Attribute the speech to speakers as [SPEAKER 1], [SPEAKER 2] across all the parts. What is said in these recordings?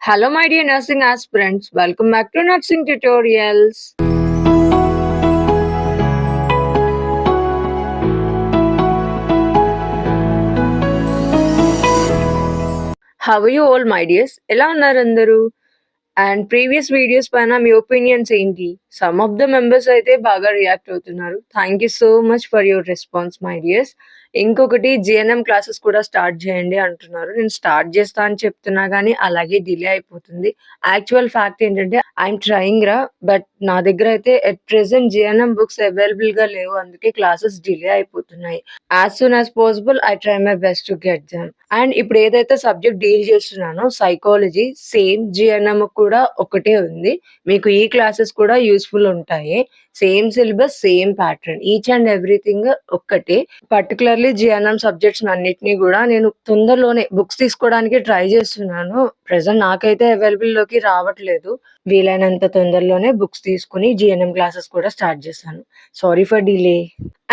[SPEAKER 1] Hello, my dear nursing aspirants. Welcome back to Nursing Tutorials. How are you all, my dears? ఎలా ఉన్నారు అందరూ? And previous videos పైన మీ opinions ఏంటి? Some of the members అయితే బాగా రియాక్ట్ అవుతున్నారు. Thank you so much for your response, my dears. ఇంకొకటి జిఎన్ఎం క్లాసెస్ కూడా స్టార్ట్ చేయండి అంటున్నారు. నేను స్టార్ట్ చేస్తా అని చెప్తున్నా కానీ అలాగే డిలే అయిపోతుంది. యాక్చువల్ ఫ్యాక్ట్ ఏంటంటే ఐఎమ్ ట్రయింగ్ రా, బట్ నా దగ్గర అయితే at present GNM books available గా లేవు. అందుకే క్లాసెస్ డిలే అయిపోతున్నాయి. As soon as possible I try my best to get them. And ఇప్పుడు ఏదైతే సబ్జెక్ట్ డీల్ చేస్తున్నానో సైకాలజీ, సేమ్ జిఎన్ఎం కూడా ఒకటే ఉంది. మీకు ఈ క్లాసెస్ కూడా యూస్ఫుల్ ఉంటాయి. Same syllabus, same pattern, each and everything ఒక్కటే. పర్టికులర్లీ జిఎన్ఎం సబ్జెక్ట్స్ అన్నిటినీ కూడా నేను తొందరలోనే బుక్స్ తీసుకోవడానికి ట్రై చేస్తున్నాను. ప్రెసెంట్ నాకైతే అవైలబుల్ లోకి రావట్లేదు. వీలైనంత తొందరలోనే బుక్స్ తీసుకుని జిఎన్ఎం క్లాసెస్ కూడా స్టార్ట్ చేశాను. Sorry for delay.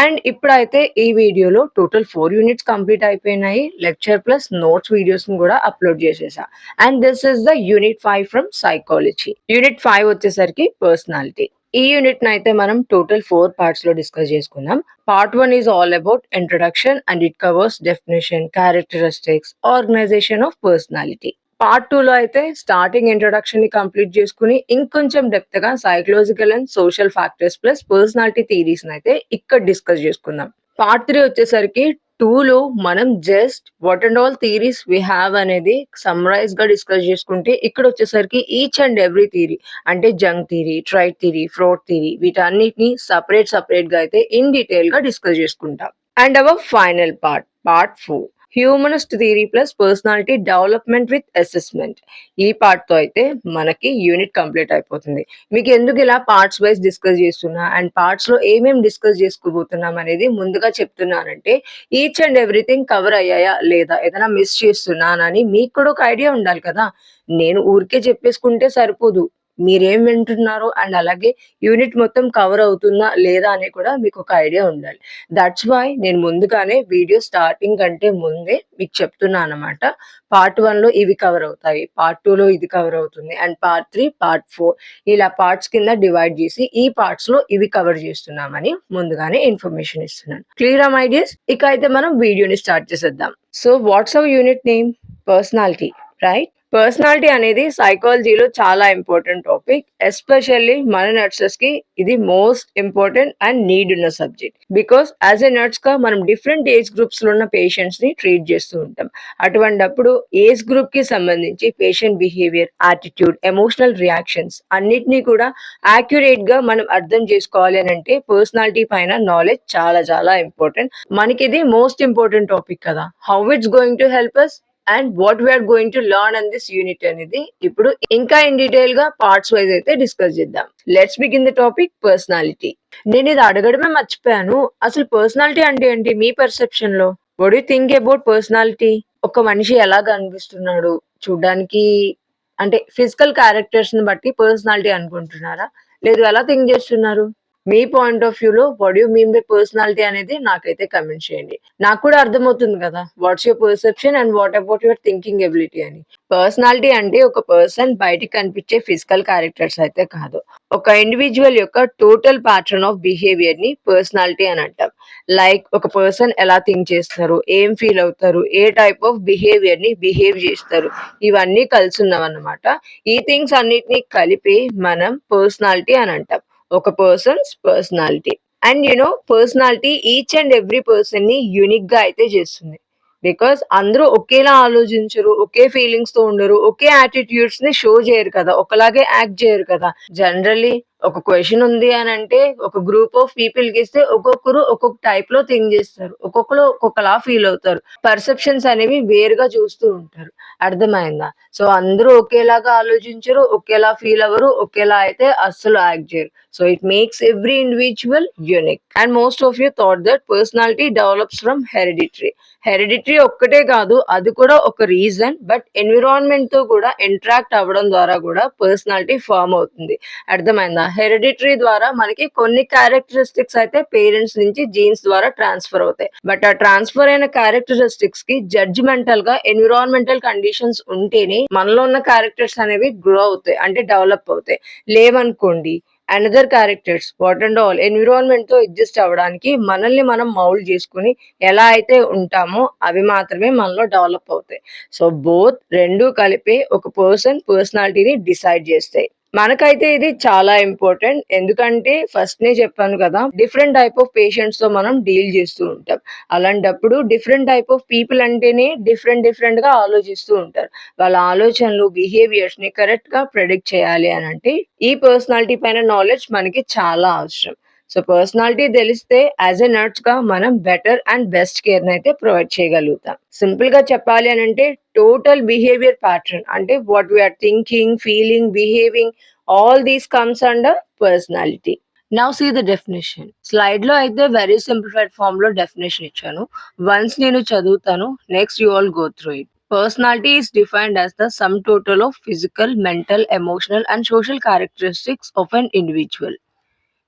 [SPEAKER 1] అండ్ ఇప్పుడైతే ఈ వీడియోలో టోటల్ 4 యూనిట్స్ కంప్లీట్ అయిపోయినాయి. లెక్చర్ ప్లస్ నోట్స్ వీడియోస్ కూడా అప్లోడ్ చేసేసా. And this is the unit 5 from psychology. Unit 5 వచ్చేసరికి పర్సనాలిటీ. ఈ యూనిట్ అయితే మనం టోటల్ 4 పార్ట్స్ లో డిస్కస్ చేసుకుందాం. Part 1 is all about introduction and it covers definition, characteristics, organisation of personality. Part 2 లో అయితే స్టార్టింగ్ ఇంట్రొడక్షన్ ని కంప్లీట్ చేసుకుని ఇంకొంచెం డెప్త్ గా psychological and social factors plus personality theories అయితే ఇక్కడ డిస్కస్ చేసుకుందాం. పార్ట్ 3 వచ్చేసరికి 2 లో మనం just what and all theories we have అనేది సమ్మరైజ్ గా డిస్కస్ చేసుకుంటే, ఇక్కడ వచ్చేసరికి ఈచ్ అండ్ ఎవ్రీ థియరీ అంటే Jung theory, trait theory, Freud theory వీటన్నిటిని సపరేట్ గా అయితే ఇన్ డీటెయిల్ గా డిస్కస్ చేసుకుంటాం. And our final part 4, humanist theory plus personality development with assessment. ఈ పార్ట్ తో అయితే మనకి యూనిట్ కంప్లీట్ అయిపోతుంది. మీకు ఎందుకు ఇలా పార్ట్స్ వైజ్ డిస్కస్ చేస్తున్నా అండ్ పార్ట్స్ లో ఏమేమి డిస్కస్ చేసుకోబోతున్నాం అనేది ముందుగా చెప్తున్నానంటే, ఈచ్ అండ్ ఎవ్రీథింగ్ కవర్ అయ్యాయా లేదా, ఏదైనా మిస్ చేస్తున్నానని మీకు కూడా ఒక ఐడియా ఉండాలి కదా. నేను ఊరికే చెప్పేసుకుంటే సరిపోదు. మీరేం వింటున్నారో అండ్ అలాగే యూనిట్ మొత్తం కవర్ అవుతుందా లేదా అని కూడా మీకు ఒక ఐడియా ఉండాలి. దట్స్ వై నేను ముందుగానే వీడియో స్టార్టింగ్ కంటే ముందే మీకు చెప్తున్నా అనమాట. పార్ట్ 1 లో ఇవి కవర్ అవుతాయి, పార్ట్ 2 లో ఇది కవర్ అవుతుంది, అండ్ పార్ట్ 3, పార్ట్ 4 ఇలా పార్ట్స్ కింద డివైడ్ చేసి ఈ పార్ట్స్ లో ఇవి కవర్ చేస్తున్నామని ముందుగానే ఇన్ఫర్మేషన్ ఇస్తున్నాను. Clear my dears? ఇక అయితే మనం వీడియోని స్టార్ట్ చేసేద్దాం. So what's our unit name? Personality, right? Personality అనేది సైకాలజీలో చాలా ఇంపార్టెంట్ టాపిక్. ఎస్పెషల్లీ మన నర్సెస్ కి ఇది మోస్ట్ ఇంపార్టెంట్ అండ్ నీడ్ ఉన్న subject. Because as a nurse గా మనం డిఫరెంట్ ఏజ్ గ్రూప్స్ లో ఉన్న పేషెంట్స్ ని ట్రీట్ చేస్తూ ఉంటాం. అటువంటప్పుడు ఏజ్ గ్రూప్ కి సంబంధించి patient behaviour, attitude, emotional reactions అన్నిటినీ కూడా యాక్యురేట్ గా మనం అర్థం చేసుకోవాలి అని అంటే పర్సనాలిటీ పైన నాలెడ్జ్ చాలా చాలా ఇంపార్టెంట్. మనకి ఇది మోస్ట్ ఇంపార్టెంట్ టాపిక్ కదా. How it's going to help us and what we are going to learn on this unit అనేది ఇప్పుడు ఇంకా ఇన్ డీటెయిల్ గా పార్ట్స్ వైజ్ అయితే డిస్కస్ చేద్దాం. Let's begin the topic personality. నేను ఇది అడగడమే మర్చిపోయాను. అసలు పర్సనాలిటీ అంటే ఏంటి మీ పర్సెప్షన్ లో? What do think about personality? ఒక మనిషి ఎలా కనిపిస్తున్నాడు చూడ్డానికి, అంటే ఫిజికల్ క్యారెక్టర్స్ ని బట్టి పర్సనాలిటీ అనుకుంటున్నారా, లేదు ఎలా థింక్ చేస్తున్నారు? మీ పాయింట్ ఆఫ్ వ్యూ లో what you mean by personality అనేది నాకైతే కమెంట్ చేయండి. నాకు కూడా అర్థమవుతుంది కదా what's your perception and what about your thinking ability అని. పర్సనాలిటీ అంటే ఒక పర్సన్ బయటికి కనిపించే ఫిజికల్ క్యారెక్టర్స్ అయితే కాదు, ఒక ఇండివిజువల్ యొక్క టోటల్ ప్యాటర్న్ ఆఫ్ బిహేవియర్ ని పర్సనాలిటీ అని అంటాం. లైక్ ఒక పర్సన్ ఎలా థింక్ చేస్తారు, ఏం ఫీల్ అవుతారు, ఏ టైప్ ఆఫ్ బిహేవియర్ ని బిహేవ్ చేస్తారు, ఇవన్నీ కలిసి ఉన్నామన్నమాట. ఈ థింగ్స్ అన్నిటిని కలిపి మనం పర్సనాలిటీ అని అంటాం. ఒక persons personality. And personality each and every person ని యూనిక్ గా అయితే చేస్తుంది. బికాస్ అందరూ ఒకేలా ఆలోచించరు, ఒకే ఫీలింగ్స్ తో ఉండరు, ఒకే యాటిట్యూడ్స్ ని షో చేయరు కదా, ఒకలాగే యాక్ట్ చేయరు కదా. జనరల్లీ ఒక క్వశ్చన్ ఉంది అని అంటే ఒక గ్రూప్ ఆఫ్ పీపుల్ కి ఇస్తే ఒక్కొక్కరు ఒక్కొక్క టైప్ లో థింక్ చేస్తారు, ఒక్కొక్కరు ఒక్కొక్కలా ఫీల్ అవుతారు, పర్సెప్షన్స్ అనేవి వేరుగా చూస్తూ ఉంటారు. అర్థమైందా? సో అందరూ ఒకేలాగా ఆలోచించరు, ఒకేలా ఫీల్ అవ్వరు, ఒకేలా అయితే అస్సలు యాక్ట్ చేయరు. So it makes every individual unique. And most of you thought that personality develops from hereditary. Hereditary ఒక్కటే కాదు, అది కూడా ఒక రీజన్. బట్ ఎన్విరాన్మెంట్ తో కూడా ఇంటరాక్ట్ అవ్వడం ద్వారా కూడా పర్సనాలిటీ ఫామ్ అవుతుంది. అర్థమైందా? హెరిడిటరీ ద్వారా మనకి కొన్ని క్యారెక్టరిస్టిక్స్ అయితే పేరెంట్స్ నుంచి జీన్స్ ద్వారా ట్రాన్స్ఫర్ అవుతాయి. బట్ ఆ ట్రాన్స్ఫర్ అయిన క్యారెక్టరిస్టిక్స్ కి జడ్జిమెంటల్ గా ఎన్విరాన్మెంటల్ కండిషన్స్ ఉంటేనే మనలో ఉన్న క్యారెక్టర్స్ అనేవి గ్రో అవుతాయి, అంటే డెవలప్ అవుతాయి. లేవనుకోండి, another characters what and all environment తో అడ్జస్ట్ అవ్వడానికి మనల్ని మనం మౌల్డ్ చేసుకుని ఎలా అయితే ఉంటామో అవి మాత్రమే మనలో డెవలప్ అవుతాయి. సో బోత్ రెండు కలిపి ఒక పర్సనాలిటీని డిసైడ్ చేస్తాయి. మనకైతే ఇది చాలా ఇంపార్టెంట్. ఎందుకంటే ఫస్ట్ నే చెప్పాను కదా, డిఫరెంట్ టైప్ ఆఫ్ పేషెంట్స్ తో మనం డీల్ చేస్తూ ఉంటాం. అలాంటప్పుడు డిఫరెంట్ టైప్ ఆఫ్ పీపుల్ అంటేనే డిఫరెంట్ గా ఆలోచిస్తూ ఉంటారు. వాళ్ళ ఆలోచనలు, బిహేవియర్స్ ని కరెక్ట్ గా ప్రెడిక్ట్ చేయాలి అని అంటే ఈ పర్సనాలిటీ పైన నాలెడ్జ్ మనకి చాలా అవసరం. సో పర్సనాలిటీ తెలిస్తే యాజ్ ఎ నర్స్ గా మనం బెటర్ అండ్ బెస్ట్ కేర్ అయితే ప్రొవైడ్ చేయగలుగుతాం. సింపుల్ గా చెప్పాలి అని అంటే టోటల్ బిహేవియర్ ప్యాటర్న్, అంటే what we are thinking, feeling, behaving, all these comes under personality. Now see the definition. Slide లో అయితే వెరీ సింప్లిఫైడ్ ఫామ్ లో డెఫినేషన్ ఇచ్చాను. వన్స్ నేను చదువుతాను, next you all go through it. Personality is defined as the sum total of physical, mental, emotional, and social characteristics of an individual.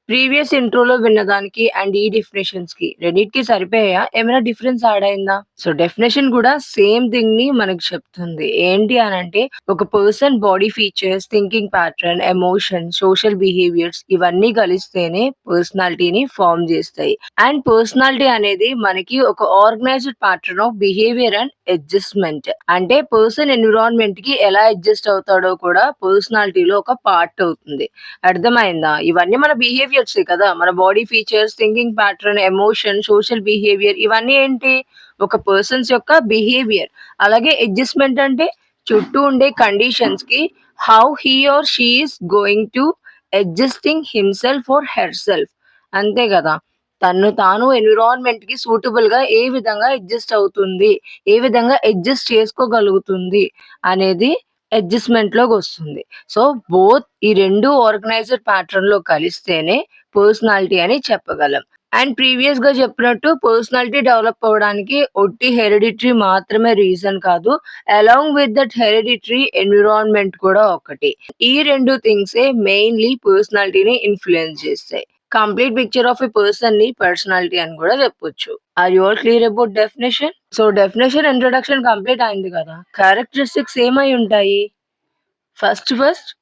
[SPEAKER 1] Previous ఇంట్రోలో విన్నదానికి and ఈ definitions కి రెండింటికి సరిపోయా, ఏమైనా డిఫరెన్స్ యాడ్ అయిందా? సో డెఫినేషన్ కూడా సేమ్ థింగ్ ని మనకు చెప్తుంది. ఏంటి అని అంటే ఒక person body features, thinking pattern, emotion, social behaviours ఇవన్నీ కలిస్తేనే పర్సనాలిటీని ఫామ్ చేస్తాయి. అండ్ పర్సనాలిటీ అనేది మనకి ఒక organised pattern of behaviour and adjustment. అంటే పర్సన్ ఎన్విరాన్మెంట్ కి ఎలా అడ్జస్ట్ అవుతాడో కూడా పర్సనాలిటీలో ఒక పార్ట్ అవుతుంది. అర్థమైందా? ఇవన్నీ మన బిహేవియర్స్ కదా. మన body features, thinking pattern, emotion, social behaviour ఇవన్నీ ఏంటి? ఒక పర్సన్స్ యొక్క బిహేవియర్. అలాగే అడ్జస్ట్మెంట్ అంటే చుట్టూ ఉండే కండిషన్స్ కి how he or she is going to adjusting himself or herself. అంతే కదా. తను తాను ఎన్విరాన్మెంట్ కి సూటబుల్ గా ఏ విధంగా అడ్జస్ట్ అవుతుంది, ఏ విధంగా అడ్జస్ట్ చేసుకోగలుగుతుంది అనేది అడ్జస్ట్మెంట్ లోకి వస్తుంది. సో బోత్ ఈ రెండు ఆర్గనైజ్డ్ ప్యాటర్న్ లో కలిస్తేనే పర్సనాలిటీ అని చెప్పగలం. అండ్ ప్రీవియస్ గా చెప్పినట్టు పర్సనాలిటీ డెవలప్ అవ్వడానికి ఒట్టి హెరిడిటరీ మాత్రమే రీజన్ కాదు, along with that heredity environment కూడా ఒకటి. ఈ రెండు థింగ్సే మెయిన్లీ పర్సనాలిటీని ఇన్ఫ్లుయెన్స్ చేస్తాయి. Complete picture of a person ని పర్సనాలిటీ అని కూడా చెప్పొచ్చు. Are you all clear about definition? So definition introduction complete అయింది కదా. క్యారెక్టరిస్టిక్స్ ఏమై ఉంటాయి? First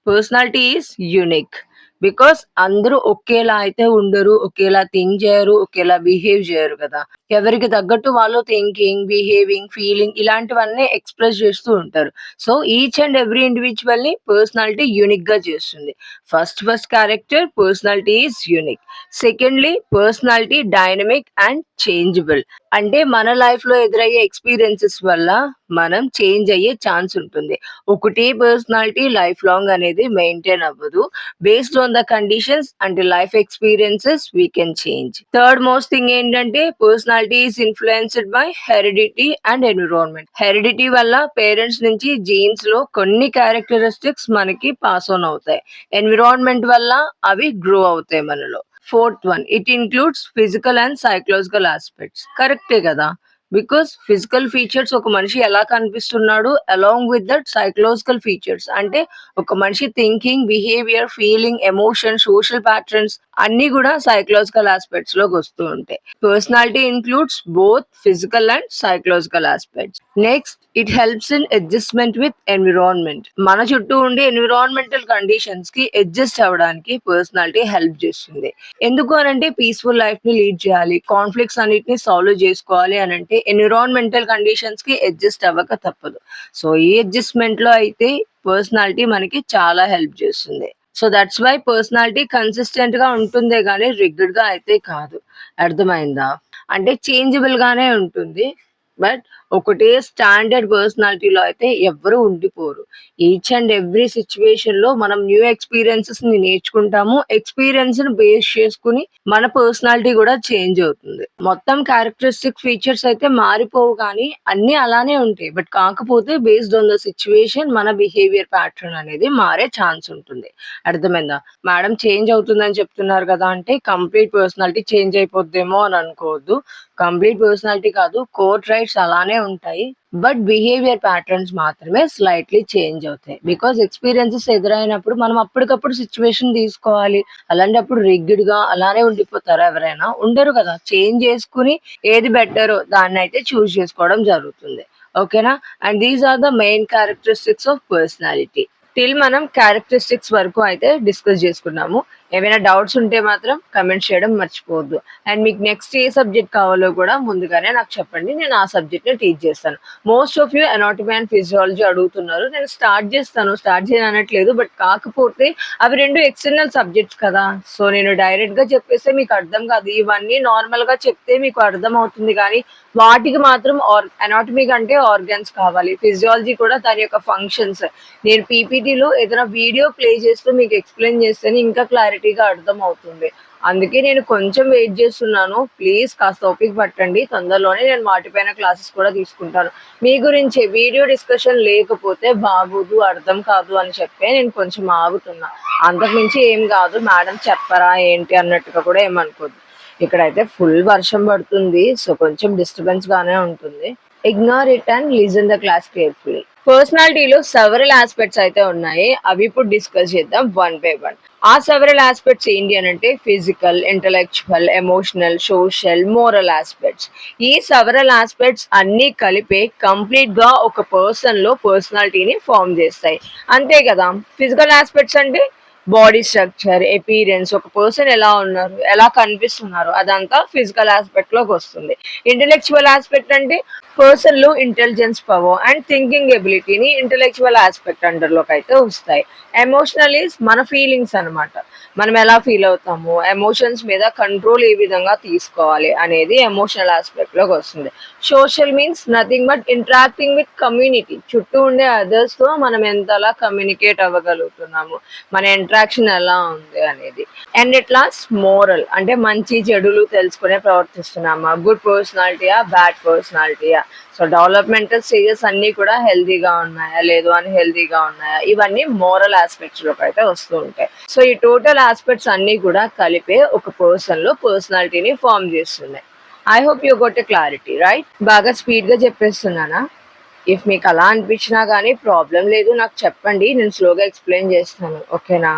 [SPEAKER 1] personality is unique. Because అందరూ ఒకేలా అయితే ఉండరు, ఒకేలా థింక్ చేయరు, ఒకేలా బిహేవ్ చేయరు కదా. ఎవరికి తగ్గట్టు వాళ్ళు థింకింగ్, బిహేవింగ్, ఫీలింగ్ ఇలాంటివన్నీ ఎక్స్ప్రెస్ చేస్తూ ఉంటారు. So each and every individual ని పర్సనాలిటీ యూనిక్ గా చేస్తుంది. First character personality is unique. Secondly personality dynamic and changeable. అంటే మన లైఫ్ లో ఎదురయ్యే ఎక్స్పీరియన్సెస్ వల్ల మనం చేంజ్ అయ్యే ఛాన్స్ ఉంటుంది. ఒకటే పర్సనాలిటీ లైఫ్ లాంగ్ అనేది మెయింటైన్ అవ్వదు. Based on the conditions and life experiences we can change. Third most thing ఏంటంటే personality is influenced by heredity and environment. Heredity వల్ల పేరెంట్స్ నుంచి జీన్స్ లో కొన్ని క్యారెక్టరిస్టిక్స్ మనకి పాస్ ఆన్ అవుతాయి. ఎన్విరాన్మెంట్ వల్ల అవి గ్రో అవుతాయి మనలో. Fourth one, it includes physical and psychological aspects. కరెక్టే కదా. బికాస్ ఫిజికల్ ఫీచర్స్ ఒక మనిషి ఎలా కనిపిస్తున్నాడు, along with that psychological features అంటే ఒక మనిషి thinking, behaviour, feeling, emotion, social patterns అన్ని కూడా సైకలాజికల్ ఆస్పెక్ట్స్ లోకి వస్తూ ఉంటాయి. Personality includes both physical and psychological aspects. Next, it helps in adjustment with environment. మన చుట్టూ ఉండే ఎన్విరాన్మెంటల్ కండిషన్స్ కి అడ్జస్ట్ అవ్వడానికి పర్సనాలిటీ హెల్ప్ చేస్తుంది. ఎందుకు అనంటే పీస్ఫుల్ లైఫ్ ని లీడ్ చేయాలి, కాన్ఫ్లిక్ట్స్ అన్నిటిని సాల్వ్ చేసుకోవాలి అని అంటే ఎన్విరాన్మెంటల్ కండిషన్స్ కి అడ్జస్ట్ అవ్వక తప్పదు. సో ఈ అడ్జస్ట్మెంట్ లో అయితే పర్సనాలిటీ మనకి చాలా హెల్ప్ చేస్తుంది. So that's why personality consistent గా ఉంటుందే గానీ రిగిడ్ గా అయితే కాదు. అర్థమైందా? అంటే చేంజబుల్ గానే ఉంటుంది, బట్ ఒకటే స్టాండర్డ్ పర్సనాలిటీలో అయితే ఎవ్వరు ఉండిపోరు. ఈచ్ అండ్ ఎవ్రీ సిట్యుయేషన్ లో మనం న్యూ ఎక్స్పీరియన్సెస్ ని నేర్చుకుంటాము. ఎక్స్పీరియన్స్ ని బేస్ చేసుకుని మన పర్సనాలిటీ కూడా చేంజ్ అవుతుంది. మొత్తం క్యారెక్టరిస్టిక్ ఫీచర్స్ అయితే మారిపోవు కానీ అన్ని అలానే ఉంటాయి. బట్ కాకపోతే బేస్డ్ ఆన్ ద సిచ్యువేషన్ మన బిహేవియర్ ప్యాటర్న్ అనేది మారే ఛాన్స్ ఉంటుంది. అర్థమైందా? మేడం చేంజ్ అవుతుందని చెప్తున్నారు కదా అంటే కంప్లీట్ పర్సనాలిటీ చేంజ్ అయిపోద్దేమో అని అనుకోవద్దు. కంప్లీట్ పర్సనాలిటీ కాదు, కోర్ ట్రైట్స్ అలానే ఉంటాయి. బట్ బిహేవియర్ ప్యాటర్న్స్ మాత్రమే స్లైట్లీ చేంజ్ అవుతాయి. బికాస్ ఎక్స్పీరియన్సెస్ ఎదురైనప్పుడు మనం అప్పటికప్పుడు సిచ్యువేషన్ తీసుకోవాలి. అలాంటప్పుడు రిగ్గిడ్ గా అలానే ఉండిపోతారా ఎవరైనా? ఉండరు కదా. చేంజ్ చేసుకుని ఏది బెటరో దాన్ని అయితే చూస్ చేసుకోవడం జరుగుతుంది. ఓకేనా? And these are the main characteristics of personality. Till మనం క్యారెక్టరిస్టిక్స్ వరకు అయితే డిస్కస్ చేసుకున్నాము. ఏమైనా డౌట్స్ ఉంటే మాత్రం కమెంట్ చేయడం మర్చిపోవద్దు. అండ్ మీకు నెక్స్ట్ ఏ సబ్జెక్ట్ కావాలో కూడా ముందుగానే నాకు చెప్పండి. నేను ఆ సబ్జెక్ట్ని టీచ్ చేస్తాను. Most of you anatomy and physiology అడుగుతున్నారు. నేను స్టార్ట్ చేస్తాను, స్టార్ట్ చేయను అనట్లేదు. బట్ కాకపోతే అవి రెండు ఎక్స్టర్నల్ సబ్జెక్ట్స్ కదా. సో నేను డైరెక్ట్గా చెప్పేస్తే మీకు అర్థం కాదు. ఇవన్నీ నార్మల్గా చెప్తే మీకు అర్థం అవుతుంది కానీ వాటికి మాత్రం అనాటమీ కంటే ఆర్గన్స్ కావాలి. ఫిజియాలజీ కూడా దాని యొక్క ఫంక్షన్స్ నేను పీపీటీలో ఏదైనా వీడియో ప్లే చేస్తూ మీకు ఎక్స్ప్లెయిన్ చేస్తేనే ఇంకా క్లారిటీగా అర్థం అవుతుంది. అందుకే నేను కొంచెం వెయిట్ చేస్తున్నాను. ప్లీజ్ కాస్త ఓపిక పట్టండి. తొందరలోనే నేను వాటిపైన క్లాసెస్ కూడా తీసుకుంటాను. మీ గురించి వీడియో డిస్కషన్ లేకపోతే బాగోదు, అర్థం కాదు అని చెప్పే నేను కొంచెం ఆగుతున్నా. అంతకుమించి ఏం కాదు. మేడం చెప్పరా ఏంటి అన్నట్టుగా కూడా ఏమనుకోద్దు. ఇక్కడైతే ఫుల్ వర్షం పడుతుంది. సో కొంచెం డిస్టర్బెన్స్ గానే ఉంటుంది. Ignore it and listen the class carefully. పర్సనాలిటీలో సెవరల్ ఆస్పెక్ట్స్ అయితే ఉన్నాయి. అవి ఇప్పుడు డిస్కస్ చేద్దాం వన్ బై వన్. ఆ సెవరల్ ఆస్పెక్ట్స్ ఏంటి అని అంటే physical, intellectual, emotional, social, moral aspects. ఈ సెవరల్ ఆస్పెక్ట్స్ అన్ని కలిపే కంప్లీట్ గా ఒక పర్సన్ లో పర్సనాలిటీని ఫామ్ చేస్తాయి. అంతే కదా. ఫిజికల్ ఆస్పెక్ట్స్ అంటే బాడీ స్ట్రక్చర్, ఎపీరెన్స్, ఒక పర్సన్ ఎలా ఉన్నారు, ఎలా కనిపిస్తున్నారు, అదంతా ఫిజికల్ ఆస్పెక్ట్ లోకి వస్తుంది. ఇంటెలెక్చువల్ ఆస్పెక్ట్ అంటే పర్సన్ లో ఇంటెలిజెన్స్, పవర్ అండ్ థింకింగ్ ఎబిలిటీని ఇంటెలెక్చువల్ ఆస్పెక్ట్ అండర్లోకి అయితే వస్తాయి. ఎమోషనల్ ఈజ్ మన ఫీలింగ్స్ అనమాట. మనం ఎలా ఫీల్ అవుతాము, ఎమోషన్స్ మీద కంట్రోల్ ఏ విధంగా తీసుకోవాలి అనేది ఎమోషనల్ ఆస్పెక్ట్ లోకి వస్తుంది. Social means nothing but interacting with community. చుట్టూ ఉండే అదర్స్ తో మనం ఎంతలా కమ్యూనికేట్ అవ్వగలుగుతున్నాము, మన ఇంటరాక్షన్ ఎలా ఉంది అనేది. అండ్ ఇట్ లాస్ట్ మోరల్ అంటే మంచి చెడులు తెలుసుకునే ప్రవర్తిస్తున్నామా, గుడ్ పర్సనాలిటీయా, బ్యాడ్ పర్సనాలిటీయా. సో డెవలప్మెంటల్ స్టేజెస్ అన్ని కూడా హెల్తీగా ఉన్నాయా, లేదు అని హెల్తీగా ఉన్నాయా, ఇవన్నీ మోరల్ ఆస్పెక్ట్స్ లోకి అయితే వస్తూ ఉంటాయి. సో ఈ టోటల్ ఆస్పెక్ట్స్ అన్ని కూడా కలిపే ఒక పర్సన్ లో పర్సనాలిటీని ఫామ్ చేస్తున్నాయి. I hope you got a clarity, right? బాగా స్పీడ్ గా చెప్పేస్తున్నానా? ఇఫ్ మీకు అలా అనిపించినా కానీ ప్రాబ్లం లేదు, నాకు చెప్పండి. నేను స్లోగా ఎక్స్ప్లెయిన్ చేస్తాను. ఓకేనా?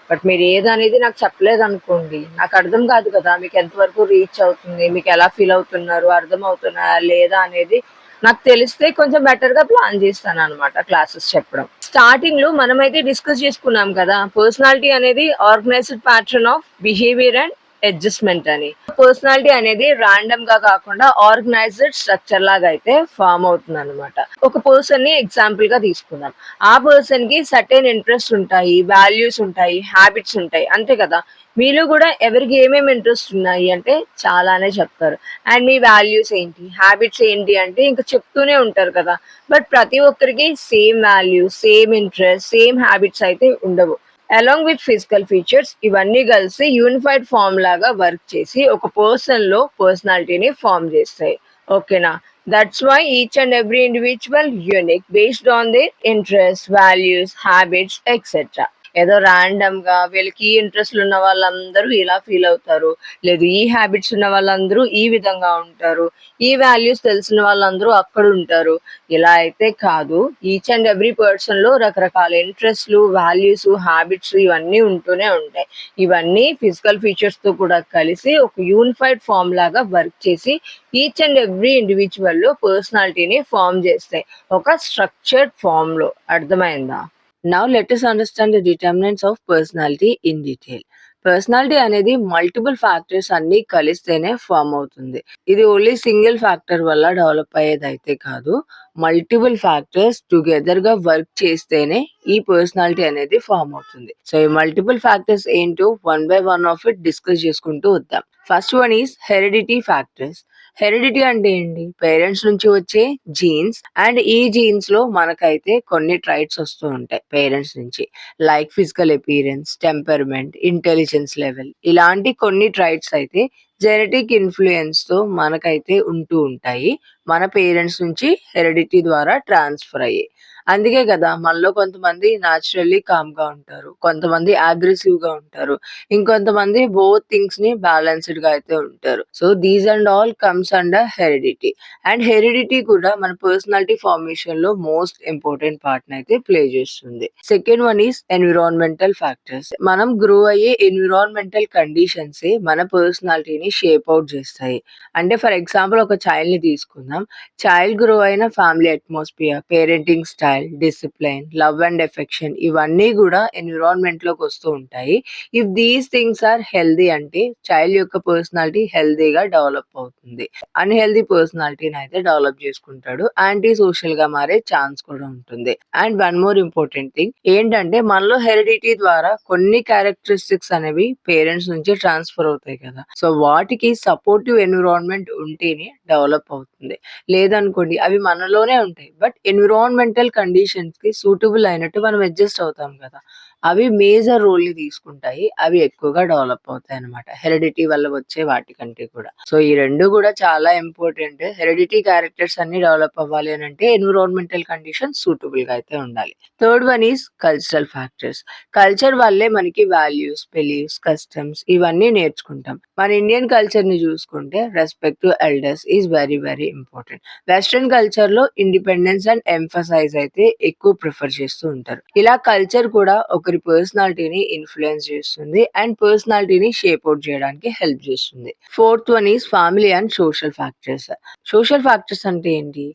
[SPEAKER 1] బట్ మీరు ఏదనేది నాకు చెప్పలేదు అనుకోండి, నాకు అర్థం కాదు కదా. మీకు ఎంతవరకు రీచ్ అవుతుంది, మీకు ఎలా ఫీల్ అవుతున్నారు, అర్థం అవుతున్నాయా లేదా అనేది నాకు తెలిస్తే కొంచెం బెటర్ గా ప్లాన్ చేస్తాను అనమాట క్లాసెస్ చెప్పడం. స్టార్టింగ్ లో మనమైతే డిస్కస్ చేసుకున్నాం కదా, పర్సనాలిటీ అనేది organised pattern of behaviour and adjustment అని. పర్సనాలిటీ అనేది రాండమ్ గా కాకుండా ఆర్గనైజ్డ్ స్ట్రక్చర్ లాగా అయితే ఫామ్ అవుతుంది అనమాట. ఒక పర్సన్ ని ఎగ్జాంపుల్ గా తీసుకుందాం. ఆ పర్సన్ కి సర్టెన్ ఇంట్రెస్ట్ ఉంటాయి, వాల్యూస్ ఉంటాయి, హ్యాబిట్స్ ఉంటాయి. అంతే కదా. మీలో కూడా ఎవరికి ఏమేమి ఇంట్రెస్ట్ ఉన్నాయి అంటే చాలానే చెప్తారు. అండ్ మీ వాల్యూస్ ఏంటి, హ్యాబిట్స్ ఏంటి అంటే ఇంకా చెప్తూనే ఉంటారు కదా. బట్ ప్రతి ఒక్కరికి same values, same interest, same habits అయితే ఉండవు. అలాంగ్ విత్ ఫిజికల్ ఫీచర్స్ ఇవన్నీ కలిసి యూనిఫైడ్ ఫామ్ లాగా వర్క్ చేసి ఒక పర్సన్ లో పర్సనాలిటీని ఫామ్ చేస్తాయి. ఓకేనా? That's why each and every individual unique based on their interest, values, habits etcetera. ఏదో ర్యాండమ్ గా వీళ్ళకి ఈ ఇంట్రెస్ట్లు ఉన్న వాళ్ళందరూ ఇలా ఫీల్ అవుతారు, లేదు ఈ హ్యాబిట్స్ ఉన్న వాళ్ళందరూ ఈ విధంగా ఉంటారు, ఈ వాల్యూస్ తెలిసిన వాళ్ళందరూ అక్కడ ఉంటారు, ఇలా అయితే కాదు. ఈచ్ అండ్ ఎవ్రీ పర్సన్ లో రకరకాల ఇంట్రెస్ట్లు, వాల్యూస్, హ్యాబిట్స్ ఇవన్నీ ఉంటూనే ఉంటాయి. ఇవన్నీ ఫిజికల్ ఫీచర్స్ తో కూడా కలిసి ఒక యూనిఫైడ్ ఫామ్ లాగా వర్క్ చేసి ఈచ్ అండ్ ఎవ్రీ ఇండివిజువల్ లో పర్సనాలిటీని ఫామ్ చేస్తాయి ఒక స్ట్రక్చర్డ్ ఫామ్ లో. అర్థమైందా? Now let us understand the determinants of personality in detail. Personality అనేది మల్టిపుల్ ఫ్యాక్టర్స్ అన్ని కలిస్తేనే ఫామ్ అవుతుంది. ఇది ఓన్లీ సింగిల్ ఫ్యాక్టర్ వల్ల డెవలప్ అయ్యేది అయితే కాదు. మల్టిపుల్ ఫ్యాక్టర్స్ టుగెదర్ గా వర్క్ చేస్తేనే ఈ పర్సనాలిటీ అనేది ఫామ్ అవుతుంది. సో ఈ మల్టిపుల్ ఫ్యాక్టర్స్ ఏంటో one by one of it discuss చేసుకుంటూ వద్దాం. First one is heredity factors. Heredity అంటే ఏంటి? పేరెంట్స్ నుంచి వచ్చే జీన్స్ అండ్ ఈ జీన్స్‌లో మనకైతే కొన్ని ట్రైట్స్ వస్తూ ఉంటాయి పేరెంట్స్ నుంచి. Like physical appearance, temperament, intelligence level ఇలాంటి కొన్ని ట్రైట్స్ అయితే జెనెటిక్ ఇన్‌ఫ్లూయెన్స్‌తో మనకైతే ఉంటూ ఉంటాయి. మన పేరెంట్స్ నుంచి హెరిడిటీ ద్వారా ట్రాన్స్‌ఫర్ అయ్యాయి. అందుకే కదా మనలో కొంతమంది న్యాచురల్లీ కామ్‌గా ఉంటారు. కొంతమంది అగ్రెసివ్‌గా ఉంటారు. ఇంకొంతమంది బోత్ థింగ్స్‌ని బ్యాలెన్స్‌డ్‌గా అయితే ఉంటారు. So, these and all comes under heredity. And heredity కూడా మన పర్సనాలిటీ ఫార్మేషన్‌లో మోస్ట్ ఇంపార్టెంట్ పార్ట్‌నయితే ప్లే చేస్తుంది. Second one is environmental factors. మనం గ్రో అయ్యే ఎన్విరాన్మెంటల్ కండిషన్సే మన పర్సనాలిటీని షేప్ ఔట్ చేస్తాయి. అంటే ఫర్ ఎగ్జాంపుల్ ఒక చైల్డ్‌ని తీసుకుందాం. చైల్డ్ గ్రో అయిన family atmosphere, parenting style, discipline, love and affection ఇవన్నీ గూడా ఎన్విరాన్మెంట్‌లోకి వస్తూ ఉంటాయి. If these things are healthy అంటే చైల్డ్ యొక్క పర్సనాలిటీ హెల్తీగా డెవలప్ అవుతుంది. అన్‌హెల్తీ పర్సనాలిటీని అయితే డెవలప్ చేసుకుంటాడు. యాంటీ సోషల్‌గా మారే ఛాన్స్ కూడా ఉంటుంది. And one more important thing ఏంటంటే మనలో హెరిడిటీ ద్వారా కొన్ని క్యారెక్టరిస్టిక్స్ అనేవి పేరెంట్స్ నుంచి ట్రాన్స్‌ఫర్ అవుతాయి కదా! సో, వాటికి సపోర్టివ్ ఎన్విరాన్మెంట్ ఉంటేనే డెవలప్ అవుతుంది. లేదనుకోండి అవి మనలోనే ఉంటాయి. బట్ ఎన్విరాన్మెంటల్ కండిషన్స్‌కి సూటబుల్ అయినట్టు మనం అడ్జస్ట్ అవుతాం కదా! అవి మేజర్ రోల్‌ని తీసుకుంటాయి. అవి ఎక్కువగా డెవలప్ అవుతాయన్నమాట. హెరిడిటీ వల్ల వచ్చే వాటికంటే కూడా. సో, ఈ 2 కూడా చాలా ఇంపార్టెంట్. హెరిడిటీ క్యారెక్టర్స్ అన్నీ డెవలప్ అవ్వాలి అనంటే ఎన్విరాన్మెంటల్ కండిషన్స్ సూటబుల్‌గా అయితే ఉండాలి. Third one is cultural factors. Culture వల్లే మనకి వాల్యూస్, బిలీఫ్స్, కస్టమ్స్ ఇవన్నీ నేర్చుకుంటాం. మన ఇండియన్ కల్చర్‌ని చూసుకుంటే respect to elders is very very important. Western కల్చర్‌లో ఇండిపెండెన్స్ అండ్ ఎంఫసైజ్ అయితే ఎక్కువ ప్రిఫర్ చేస్తూ ఉంటారు. ఇలా కల్చర్ కూడా ఒకరి పర్సనాలిటీని ఇన్‌ఫ్లూయెన్స్ చేస్తుంది అండ్ పర్సనాలిటీని షేప్ ఔట్ చేయడానికి హెల్ప్ చేస్తుంది. Fourth one is family and social factors. Social factors అంటే ఏంటి?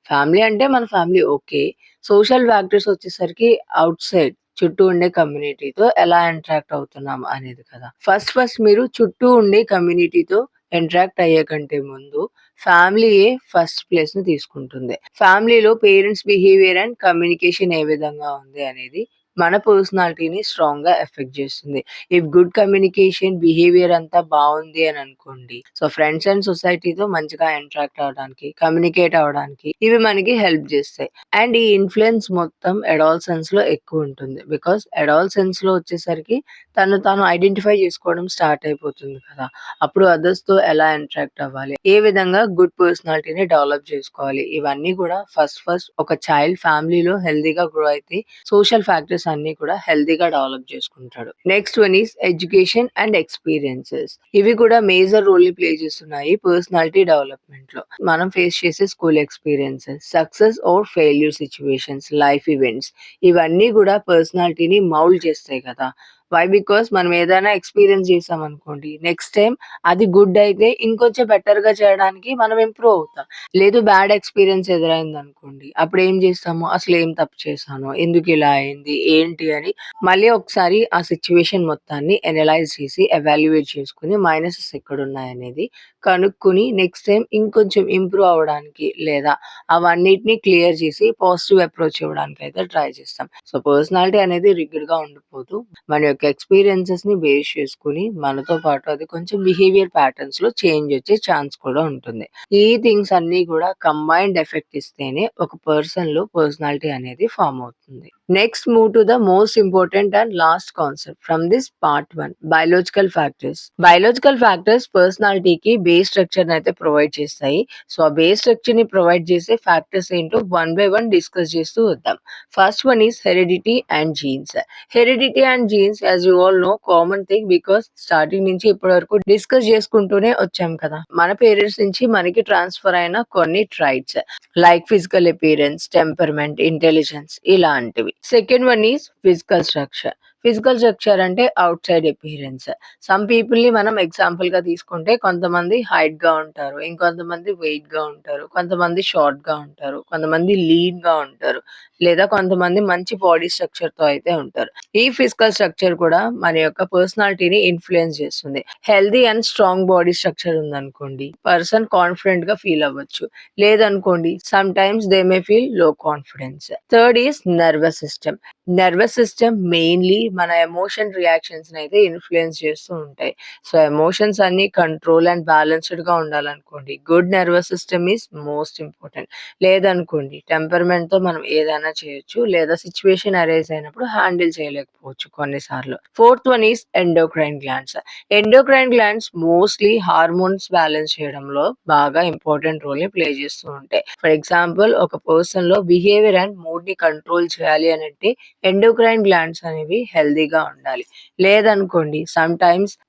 [SPEAKER 1] ఫ్యామిలీ అంటే మన ఫ్యామిలీ ఓకే. సోషల్ ఫ్యాక్టర్స్ వచ్చేసరికి ఔట్ సైడ్ చుట్టూ ఉండే కమ్యూనిటీతో ఎలా ఇంటరాక్ట్ అవుతున్నాం అనేది కదా! ఫస్ట్ ఫస్ట్ మీరు చుట్టూ ఉండే కమ్యూనిటీతో ఇంటరాక్ట్ అయ్యే కంటే ముందు ఫ్యామిలీయే ఫస్ట్ ప్లేస్‌ని తీసుకుంటుంది. ఫ్యామిలీలో పేరెంట్స్ బిహేవియర్ అండ్ కమ్యూనికేషన్ ఏ విధంగా ఉంది అనేది మన పర్సనాలిటీని స్ట్రాంగ్‌గా ఎఫెక్ట్ చేస్తుంది. ఇఫ్ గుడ్ కమ్యూనికేషన్, బిహేవియర్ అంతా బావుంది అని అనుకోండి. సో, ఫ్రెండ్స్ అండ్ సొసైటీతో మంచిగా ఇంటరాక్ట్ అవ్వడానికి, కమ్యూనికేట్ అవ్వడానికి ఇవి మనకి హెల్ప్ చేస్తాయి. అండ్ ఈ ఇన్‌ఫ్లూయెన్స్ మొత్తం అడాలసెన్స్‌లో ఎక్కువుంటుంది. బికాజ్ అడాలసెన్స్‌లో వచ్చేసరికి తను తాను ఐడెంటిఫై చేసుకోవడం స్టార్ట్ అయిపోతుంది కదా! అప్పుడు అదర్స్‌తో ఎలా ఇంటరాక్ట్ అవ్వాలి? ఏ విధంగా గుడ్ పర్సనాలిటీని డెవలప్ చేసుకోవాలి? ఇవన్నీ కూడా ఫస్ట్ ఫస్ట్ ఒక చైల్డ్ ఫ్యామిలీలో హెల్తీగా గ్రో అయితే సోషల్ ఫ్యాక్టర్స్ అన్నీ కూడా హెల్తీగా డెవలప్ చేసుకుంటాడు. Next one is education and experiences. ఇవి కూడా మేజర్ రోల్‌ని ప్లే చేస్తున్నాయి పర్సనాలిటీ డెవలప్‌మెంట్‌లో. మనం ఫేస్ చేసే school experiences, success or failure situations, life events ఇవన్నీ కూడా పర్సనాలిటీని మౌల్డ్ చేస్తాయి కదా! వై? బికాజ్ మనం ఏదైనా ఎక్స్‌పీరియన్స్ చేశామనుకోండి, నెక్స్ట్ టైమ్ అది గుడ్ అయితే ఇంకొంచెం బెటర్‌గా చేయడానికి మనం ఇంప్రూవ్ అవుతాం. లేదు బ్యాడ్ ఎక్స్‌పీరియన్స్ ఎదురైందనుకోండి, అప్పుడేం జేస్తాము, అసలేం తప్పు చేశాను? ఎందుకిలా అయింది? ఏంటి? అని మళ్ళీ ఒకసారి ఆ సిట్యుయేషన్ మొత్తాన్ని అనలైజ్ చేసి, ఎవాల్యుయేట్ చేసుకొని మైనసెస్ ఎక్కడున్నాయనేది కనుక్కొని నెక్స్ట్ టైమ్ ఇంకొంచెం ఇంప్రూవ్ అవ్వడానికి లేదా అవన్నిటిని క్లియర్ చేసి పాజిటివ్ అప్రోచ్ ఇవ్వడానికైతే ట్రై చేస్తాం. సో, పర్సనాలిటీ అనేది రిజిడ్‌గా ఉండిపోదు. మన యొక్క ఎక్స్‌పీరియన్సెస్‌ని బేస్ చేసుకొని మనతో పాటు అది కొంచెం బిహేవియర్ ప్యాటర్న్స్‌లో చేంజ్ వచ్చే ఛాన్స్ కూడా ఉంటుంది. ఈ థింగ్స్ అన్నీ కూడా కంబైన్డ్ ఎఫెక్ట్ ఇస్తేనే ఒక పర్సన్‌లో పర్సనాలిటీ అనేది ఫార్మ్ అవుతుంది. Next move to the most important and last concept from this part 1 biological factors. Biological factors పర్సనాలిటీకి బేస్ స్ట్రక్చర్‌ని అయితే ప్రొవైడ్ చేస్తాయి. సో, ఆ బేస్ స్ట్రక్చర్‌ని ప్రొవైడ్ చేసే ఫ్యాక్టర్స్ ఏంటో వన్ బై వన్ డిస్కస్ చేస్తూ వద్దాం. First one is heredity and genes. Heredity and genes as you all know common thing because starting నుంచి ఇప్పటి వరకు డిస్కస్ చేసుకుంటూనే వచ్చాం కదా! మన పేరెంట్స్ నుంచి మనకి ట్రాన్స్‌ఫర్ అయిన కొన్ని traits like physical appearance, temperament, intelligence ఇలాంటివి. Second one is physical structure. Physical structure అంటే ఔట్‌సైడ్ అపియరెన్స్. సమ్ పీపుల్‌ని మనం ఎగ్జాంపుల్‌గా తీసుకుంటే కొంతమంది హైట్‌గా ఉంటారు. ఇంకొంతమంది వెయిట్‌గా ఉంటారు. కొంతమంది షార్ట్‌గా ఉంటారు. కొంతమంది లీన్‌గా ఉంటారు. లేదా కొంతమంది మంచి బాడీ స్ట్రక్చర్‌తో అయితే ఉంటారు. ఈ ఫిజికల్ స్ట్రక్చర్ కూడా మన యొక్క పర్సనాలిటీని ఇన్‌ఫ్లూయెన్స్ చేస్తుంది. Healthy and strong body structure ఉందనుకోండి, పర్సన్ కాన్ఫిడెంట్‌గా ఫీల్ అవ్వచ్చు. లేదనుకోండి sometimes they may feel low confidence. Third is nervous system. Nervous system mainly మన ఎమోషన్ రియాక్షన్స్‌నయితే ఇన్‌ఫ్లూయెన్స్ చేస్తూ ఉంటాయి. సో, ఎమోషన్స్ అన్నీ కంట్రోల్ అండ్ బ్యాలెన్స్‌డ్‌గా ఉండాలనుకోండి. Good nervous system is most important. లేదనుకోండి టెంపర్‌మెంట్‌తో మనం ఏదైనా చేయొచ్చు. లేదా సిట్యుయేషన్ అరైజ్ అయినప్పుడు హ్యాండిల్ చేయలేకపోవచ్చు కొన్నిసార్లు. Fourth one is endocrine glands. Endocrine glands mostly hormones balance చేయడంలో బాగా ఇంపార్టెంట్ రోల్‌ని ప్లే చేస్తూ ఉంటాయి. ఫర్ ఎగ్జాంపుల్ ఒక పర్సన్‌లో బిహేవియర్ అండ్ మూడ్‌ని కంట్రోల్ చేయాలి అనంటే ఎండోక్రైన్ గ్లాండ్స్ అనేవి హెల్తీగా ఉండాలి. లేదనుకోండి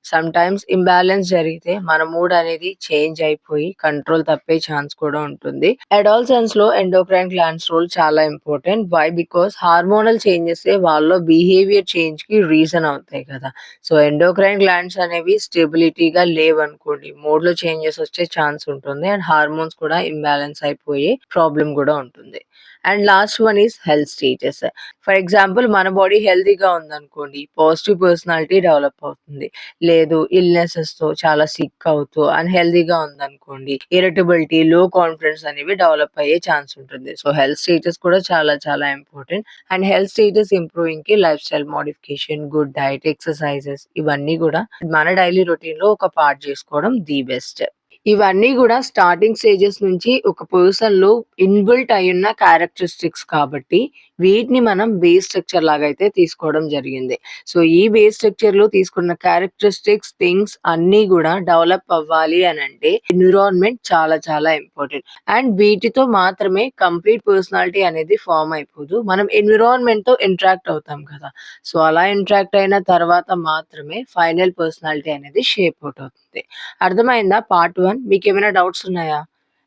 [SPEAKER 1] సమ్‌టైమ్స్ ఇంబాలెన్స్ జరిగితే మన మూడ్ అనేది చేంజ్ అయిపోయి కంట్రోల్ తప్పే ఛాన్స్ కూడా ఉంటుంది. అడాలసెన్స్‌లో ఎండోక్రైన్ గ్లాండ్స్ రోల్ చాలా ఇంపార్టెంట్. వై? బికాస్ హార్మోనల్ చేంజెసే వాళ్ళలో బిహేవియర్ చేంజ్‌కి రీజన్ అవుతాయి కదా! సో, ఎండోక్రైన్ గ్లాండ్స్ అనేవి స్టెబిలిటీగా లేవనుకోండి మూడ్‌లో చేంజెస్ వచ్చే ఛాన్స్ ఉంటుంది. అండ్ హార్మోన్స్ కూడా ఇంబాలెన్స్ అయిపోయి ప్రాబ్లమ్ కూడా ఉంటుంది. And last one is health status. For example మన బాడీ హెల్తీగా ఉందనుకోండి, పాజిటివ్ పర్సనాలిటీ డెవలప్ అవుతుంది. లేదు ఇల్‌నెసెస్‌తో చాలా సిక్ అవుతూ అన్‌హెల్తీగా ఉందనుకోండి, ఇరిటబిలిటీ, లో కాన్ఫిడెన్స్ అనేవి డెవలప్ అయ్యే ఛాన్స్ ఉంటుంది. సో, హెల్త్ స్టేటస్ కూడా చాలా చాలా ఇంపార్టెంట్. అండ్ హెల్త్ స్టేటస్ ఇంప్రూవింగ్‌కి lifestyle modification, good diet, exercises ఇవన్నీ గూడా మన డైలీ రొటీన్‌లో ఒక పార్ట్ చేసుకోవడం ది బెస్ట్. ఇవన్నీ గూడా స్టార్టింగ్ స్టేజెస్ నుంచి ఒక పర్సన్‌లో ఇన్‌బిల్ట్ అయ్యున్న క్యారెక్టరిస్టిక్స్ కాబట్టి, వీటిని మనం బేస్ స్ట్రక్చర్ లాగైతే తీసుకోవడం జరిగింది. సో, ఈ బేస్ స్ట్రక్చర్‌లో తీసుకున్న క్యారెక్టరిస్టిక్స్, థింగ్స్ అన్నీ గూడా డెవలప్ అవ్వాలి అనంటే ఎన్విరాన్మెంట్ చాలా చాలా ఇంపార్టెంట్. అండ్ వీటితో మాత్రమే కంప్లీట్ పర్సనాలిటీ అనేది ఫార్మ్ అయిపోదు. మనం ఎన్విరాన్మెంట్‌తో ఇంటరాక్ట్ అవుతాం కదా! సో, అలా ఇంటరాక్ట్ అయిన తర్వాత మాత్రమే ఫైనల్ పర్సనాలిటీ అనేది షేప్ ఔట్ అవుతుంది. అర్థమైందా పార్ట్ 1? మీకేమైనా డౌట్స్ ఉన్నాయా?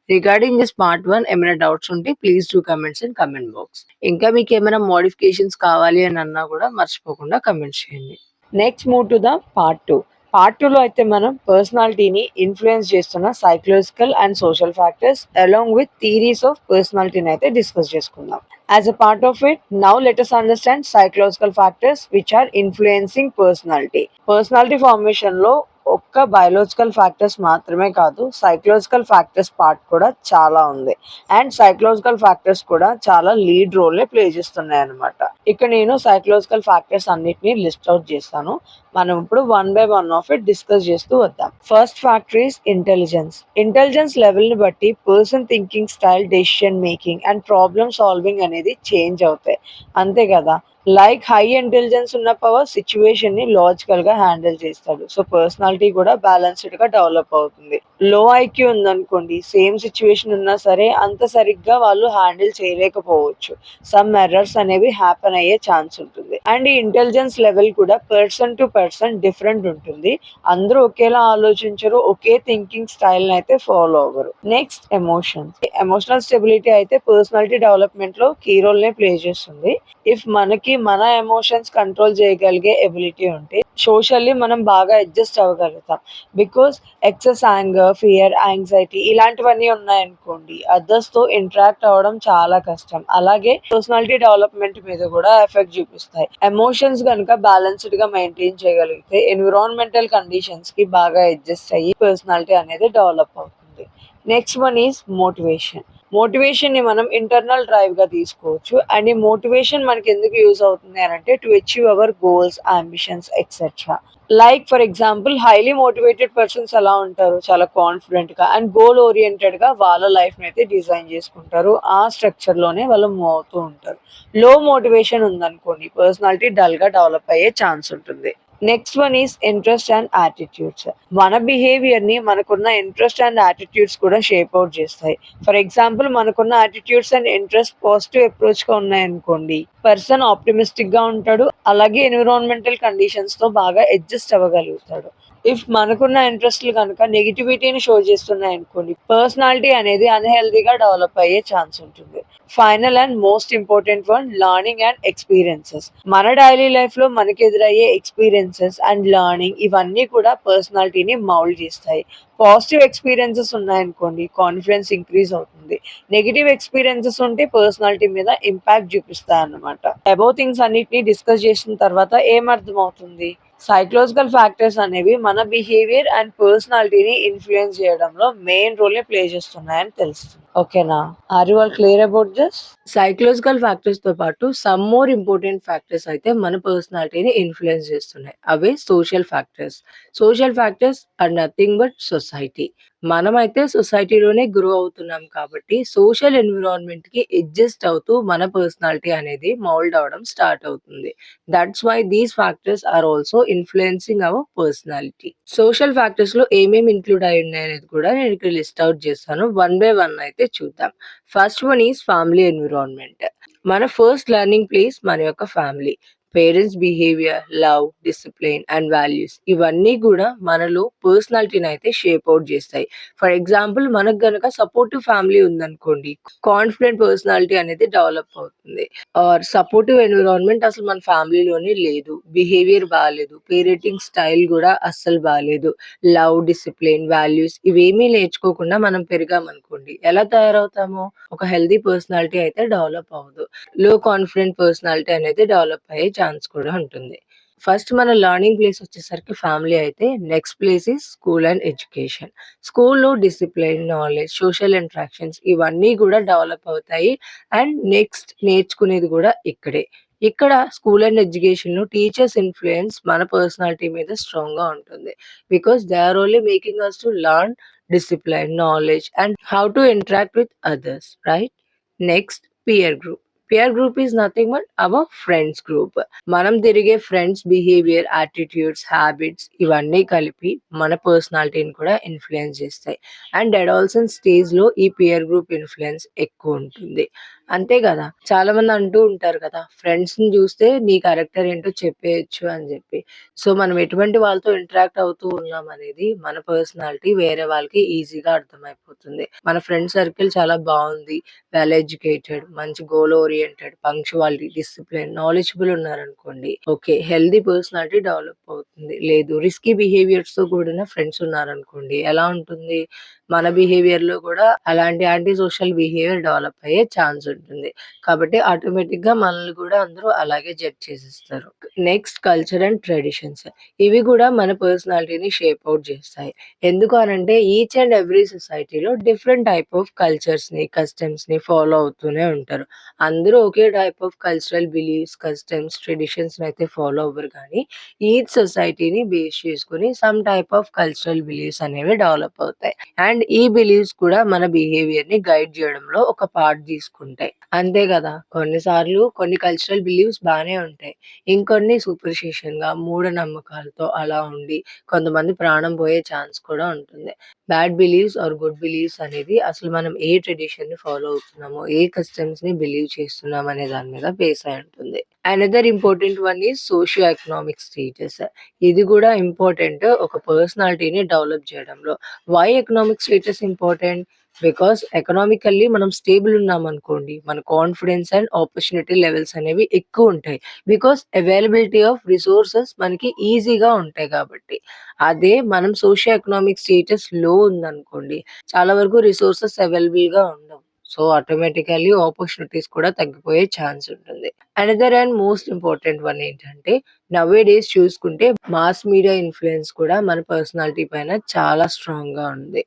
[SPEAKER 1] రిగార్డింగ్ దిస్ పార్ట్ 1 ఏమైనా డౌట్స్ ఉంటే please do comments in comment box. ఇంకా మీకేమైనా మోడిఫికేషన్స్ కావాలి అని అన్నా కూడా మర్చిపోకుండా కమెంట్ చేయండి. Next move to the part 2. Part 2లో అయితే మనం పర్సనాలిటీని ఇన్‌ఫ్లూయెన్స్ చేస్తున్న psychological and social factors along with theories of పర్సనాలిటీని అయితే డిస్కస్ చేసుకుందాం. As a part of it, now let us understand psychological factors which are influencing personality. Personality formation లో ఒక్క బయోలాజికల్ ఫ్యాక్టర్స్ మాత్రమే కాదు, సైకలాజికల్ ఫ్యాక్టర్స్ పార్ట్ కూడా చాలా ఉంది. అండ్ సైకలాజికల్ ఫ్యాక్టర్స్ కూడా చాలా లీడ్ రోల్‌ని ప్లే చేస్తున్నాయన్నమాట. ఇక్కడ నేను సైకలాజికల్ ఫ్యాక్టర్స్ అన్నిటిని లిస్ట్ ఔట్ చేస్తాను. మనం ఇప్పుడు one by one of it discuss చేస్తూ వద్దాం. First factor is intelligence. Intelligence లెవెల్‌ని బట్టి person thinking style, decision making and problem solving అనేది చేంజ్ అవుతాయి. అంతే కదా! లైక్ హై ఇంటెలిజెన్స్ ఉన్న పవర్ సిట్యుయేషన్‌ని లాజికల్‌గా హ్యాండిల్ చేస్తాడు. సో, పర్సనాలిటీ కూడా బ్యాలెన్స్‌డ్‌గా డెవలప్ అవుతుంది. లో ఐక్యూ ఉందనుకోండి, సేమ్ సిట్యుయేషన్ ఉన్నా సరే అంత సరిగ్గా వాళ్ళు హ్యాండిల్ చేయలేకపోవచ్చు. సమ్ ఎర్రర్స్ అనేవి హ్యాపెన్ అయ్యే ఛాన్స్ ఉంటుంది. అండ్ ఈ ఇంటెలిజెన్స్ లెవెల్ కూడా పర్సన్ టు పర్సన్ డిఫరెంట్ ఉంటుంది. అందరూ ఒకేలా ఆలోచించరు, ఒకే థింకింగ్ స్టైల్‌ని అయితే ఫాలో అవ్వరు. Next emotions. ఎమోషనల్ స్టెబిలిటీ అయితే పర్సనాలిటీ డెవలప్‌మెంట్‌లో కీ రోల్‌ని ప్లే చేస్తుంది. ఇఫ్ మనకి మన ఎమోషన్స్ కంట్రోల్ చేయగలిగే ఎబిలిటీ ఉంటే సోషల్లీ మనం బాగా అడ్జస్ట్ అవ్వగలుగుతాం. Because excess anger, fear, anxiety ఇలాంటివన్నీ ఉన్నాయనుకోండి, అదర్స్‌తో ఇంటరాక్ట్ అవ్వడం చాలా కష్టం. అలాగే పర్సనాలిటీ డెవలప్‌మెంట్ మీద కూడా ఎఫెక్ట్ చూపిస్తాయి. ఎమోషన్స్ గనుక బ్యాలెన్స్‌డ్‌గా మెయింటైన్ చేయగలిగితే ఎన్విరాన్మెంటల్ కండిషన్స్‌కి బాగా అడ్జస్ట్ అయ్యి పర్సనాలిటీ అనేది డెవలప్ అవుతుంది. Next one is motivation. మోటివేషన్‌ని మనం ఇంటర్నల్ డ్రైవ్‌గా తీసుకోవచ్చు. అండ్ ఈ మోటివేషన్ మనకి ఎందుకు యూజ్ అవుతుంది అనంటే to achieve hour goals, ambitions etcetera. Like for example highly motivated persons ఎలా ఉంటారు? చాలా కాన్ఫిడెంట్‌గా అండ్ గోల్ ఓరియెంటెడ్‌గా వాళ్ళ లైఫ్‌ని అయితే డిజైన్ చేసుకుంటారు. ఆ స్ట్రక్చర్‌లోనే వాళ్ళు మూవ్ అవుతూ ఉంటారు. లో మోటివేషన్ ఉందనుకోండి, పర్సనాలిటీ డల్‌గా డెవలప్ అయ్యే ఛాన్స్ ఉంటుంది. Next one is interest and attitudes. మన బిహేవియర్‌ని మనకున్న ఇంట్రెస్ట్ అండ్ యాటిట్యూడ్స్ కూడా షేప్ ఔట్ చేస్తాయి. ఫర్ ఎగ్జాంపుల్ మనకున్న యాటిట్యూడ్స్ అండ్ ఇంట్రెస్ట్ పాజిటివ్ అప్రోచ్‌గా ఉన్నాయనుకోండి, పర్సన్ ఆప్టిమిస్టిక్‌గా ఉంటాడు. అలాగే ఎన్విరాన్మెంటల్ కండిషన్స్‌తో బాగా అడ్జస్ట్ అవ్వగలుగుతాడు. ఇఫ్ మనకున్న ఇంట్రెస్ట్‌లు గనుక నెగటివిటీని షో చేస్తున్నాయనుకోండి, పర్సనాలిటీ అనేది అన్‌హెల్తీగా డెవలప్ అయ్యే ఛాన్స్ ఉంటుంది. Final and most important one learning and experiences. మన డైలీ లైఫ్‌లో మనకెదురయ్యే ఎక్స్‌పీరియన్సెస్ అండ్ లెర్నింగ్ ఇవన్నీ కూడా పర్సనాలిటీని మౌల్డ్ చేస్తాయి. పాజిటివ్ ఎక్స్‌పీరియన్సెస్ ఉన్నాయనుకోండి, కాన్ఫిడెన్స్ ఇంక్రీజ్ అవుతుంది. నెగెటివ్ ఎక్స్‌పీరియన్సెస్ ఉంటే పర్సనాలిటీ మీద ఇంపాక్ట్ చూపిస్తాయన్నమాట. అబోవ్ థింగ్స్ అన్నిటిని డిస్కస్ చేసిన తర్వాత ఏమర్థమవుతుంది? సైకలాజికల్ ఫ్యాక్టర్స్ అనేవి మన బిహేవియర్ అండ్ పర్సనాలిటీని ఇన్‌ఫ్లూయెన్స్ చేయడంలో మెయిన్ రోల్‌ని ప్లే చేస్తున్నాయని తెలుస్తుంది. ఓకేనా? Are you all clear about this? Psychological ఫ్యాక్టర్స్‌తో పాటు సమ్ మోర్ ఇంపార్టెంట్ ఫ్యాక్టర్స్ అయితే మన పర్సనాలిటీని ఇన్‌ఫ్లూయెన్స్ చేస్తున్నాయి. అవే social factors. Social factors are nothing but society. మనమైతే సొసైటీలోనే గ్రో అవుతున్నాం కాబట్టి సోషల్ ఎన్విరాన్మెంట్‌కి అడ్జస్ట్ అవుతూ మన పర్సనాలిటీ అనేది మౌల్డ్ అవ్వడం స్టార్ట్ అవుతుంది. That's why these factors are also influencing our personality. Social ఫ్యాక్టర్స్‌లో ఏమేమి ఇంక్లూడ్ అయి ఉన్నాయనేది కూడా నేను ఇక్కడ లిస్ట్ ఔట్ చేస్తాను. వన్ బై వన్ అయితే చూద్దాం. First one is family environment. మన ఫస్ట్ లెర్నింగ్ ప్లేస్ మన యొక్క family. Parents behaviour, love, discipline and values ఇవన్నీ కూడా మనలో పర్సనాలిటీని అయితే షేప్ ఔట్ చేస్తాయి. ఫర్ ఎగ్జాంపుల్ మనకు గనక సపోర్టివ్ ఫ్యామిలీ ఉందనుకోండి, కాన్ఫిడెంట్ పర్సనాలిటీ అనేది డెవలప్ అవుతుంది. ఆర్ సపోర్టివ్ ఎన్విరాన్మెంట్ అసలు మన ఫ్యామిలీలోనే లేదు. బిహేవియర్ బాలేదు. పేరెంటింగ్ స్టైల్ కూడా అస్సలు బాలేదు. లవ్, డిసిప్లిన్, వాల్యూస్ ఇవేమీ నేర్చుకోకుండా మనం పెరిగామనుకోండి, ఎలా తయారవుతాము? ఒక హెల్తీ పర్సనాలిటీ అయితే డెవలప్ అవ్వదు. లో కాన్ఫిడెంట్ పర్సనాలిటీ అనేది డెవలప్ అయ్యే ఛాన్స్ కూడా ఉంటుంది. ఫస్ట్ మన లెర్నింగ్ ప్లేస్ వచ్చేసరికి ఫ్యామిలీ అయితే next place is school and education. స్కూల్‌లో డిసిప్లిన్, నాలెడ్జ్, సోషల్ ఇంటరాక్షన్స్ ఇవన్నీ కూడా డెవలప్ అవుతాయి. అండ్ నెక్స్ట్ నేర్చుకునేది కూడా ఇక్కడే. ఇక్కడ స్కూల్ అండ్ ఎడ్యుకేషన్‌లో టీచర్స్ ఇన్‌ఫ్లూయెన్స్ మన పర్సనాలిటీ మీద స్ట్రాంగ్‌గా ఉంటుంది. Because they are only making us to learn discipline, knowledge, and how to interact with others, right? Next, peer group. Peer group is nothing but our friends group. మనం తిరిగే friends behaviour, attitudes, habits ఇవన్నీ కలిపి మన పర్సనాలిటీని కూడా influence చేస్తాయి. And adolescence స్టేజ్‌లో ఈ పియర్ గ్రూప్ ఇన్‌ఫ్లూయెన్స్ ఎక్కువ ఉంటుంది. అంతే కదా! చాలామంది అంటూ ఉంటారు కదా! ఫ్రెండ్స్‌ని చూస్తే నీ క్యారెక్టర్ ఏంటో చెప్పేయొచ్చు అని చెప్పి. సో, మనం ఎటువంటి వాళ్ళతో ఇంటరాక్ట్ అవుతూ ఉన్నామనేది మన పర్సనాలిటీ వేరే వాళ్ళకి ఈజీగా అర్థమైపోతుంది. మన ఫ్రెండ్ సర్కిల్ చాలా బావుంది. వెల్ ఎడ్యుకేటెడ్, మంచి goal oriented, punctuality, discipline, knowledgeable ఉన్నారనుకోండి. ఓకే. హెల్తీ పర్సనాలిటీ డెవలప్ అవుతుంది. లేదు రిస్కీ బిహేవియర్స్‌తో కూడిన ఫ్రెండ్స్ ఉన్నారనుకోండి. ఎలా ఉంటుంది? మన బిహేవియర్‌లో కూడా అలాంటి యాంటీ సోషల్ బిహేవియర్ డెవలప్ అయ్యే ఛాన్స్ ఉంటుంది. కాబట్టి ఆటోమేటిక్‌గా మనల్ని కూడా అందరూ అలాగే జడ్జ్ చేసేస్తారు. Next culture and traditions. ఇవి కూడా మన పర్సనాలిటీని షేప్ ఔట్ చేస్తాయి. ఎందుకు అనంటే ఈచ్ అండ్ ఎవ్రీ సొసైటీలో డిఫరెంట్ టైప్ ఆఫ్ కల్చర్స్‌ని, కస్టమ్స్‌ని ఫాలో అవుతూనే ఉంటారు. అందరూ ఒకే type of cultural beliefs, customs, ట్రెడిషన్స్‌ని అయితే ఫాలో అవ్వరు కానీ ఈచ్ సొసైటీని బేస్ చేసుకొని some type of cultural beliefs అనేవి డెవలప్ అవుతాయి. అండ్ ఈ బిలీఫ్స్ కూడా మన బిహేవియర్‌ని గైడ్ చేయడంలో ఒక పార్ట్ తీసుకుంటాయి. అంతే కదా! కొన్నిసార్లు కొన్ని కల్చరల్ బిలీఫ్స్ బానే ఉంటాయి. ఇంకొన్ని సూపర్‌స్టిషన్‌గా మూఢనమ్మకాలతో అలా ఉండి కొంతమంది ప్రాణం పోయే ఛాన్స్ కూడా ఉంటుంది. Bad beliefs or good beliefs అనేది అసలు మనం ఏ ట్రెడిషన్‌ని ఫాలో అవుతున్నామో, ఏ కస్టమ్స్‌ని బిలీవ్ చేస్తున్నాం అనే దాని మీద బేస్ అయి ఉంటుంది. Another important one is socio economic status. ఇది కూడా ఇంపార్టెంట్ ఒక పర్సనాలిటీని డెవలప్ చేయడంలో. Why economic status important? Because economically మనం స్టేబుల్ ఉన్నామనుకోండి, మన కాన్ఫిడెన్స్ అండ్ ఆపర్చునిటీ లెవెల్స్ అనేవి ఎక్కువుంటాయి. బికాస్ అవైలబిలిటీ ఆఫ్ రిసోర్సెస్ మనకి ఈజీగా ఉంటాయి కాబట్టి. అదే మనం సోషియో ఎకనామిక్ స్టేటస్ లో ఉందనుకోండి, చాలా వరకు రిసోర్సెస్ అవైలబుల్‌గా ఉండవు. సో, ఆటోమేటికల్లీ ఆపర్చునిటీస్ కూడా తగ్గిపోయే ఛాన్స్ ఉంటుంది. Another and most important one ఏంటంటే నౌ ఏ డేస్ చూసుకుంటే మాస్ మీడియా ఇన్‌ఫ్లూయెన్స్ కూడా మన పర్సనాలిటీ పైన చాలా స్ట్రాంగ్‌గా ఉంది.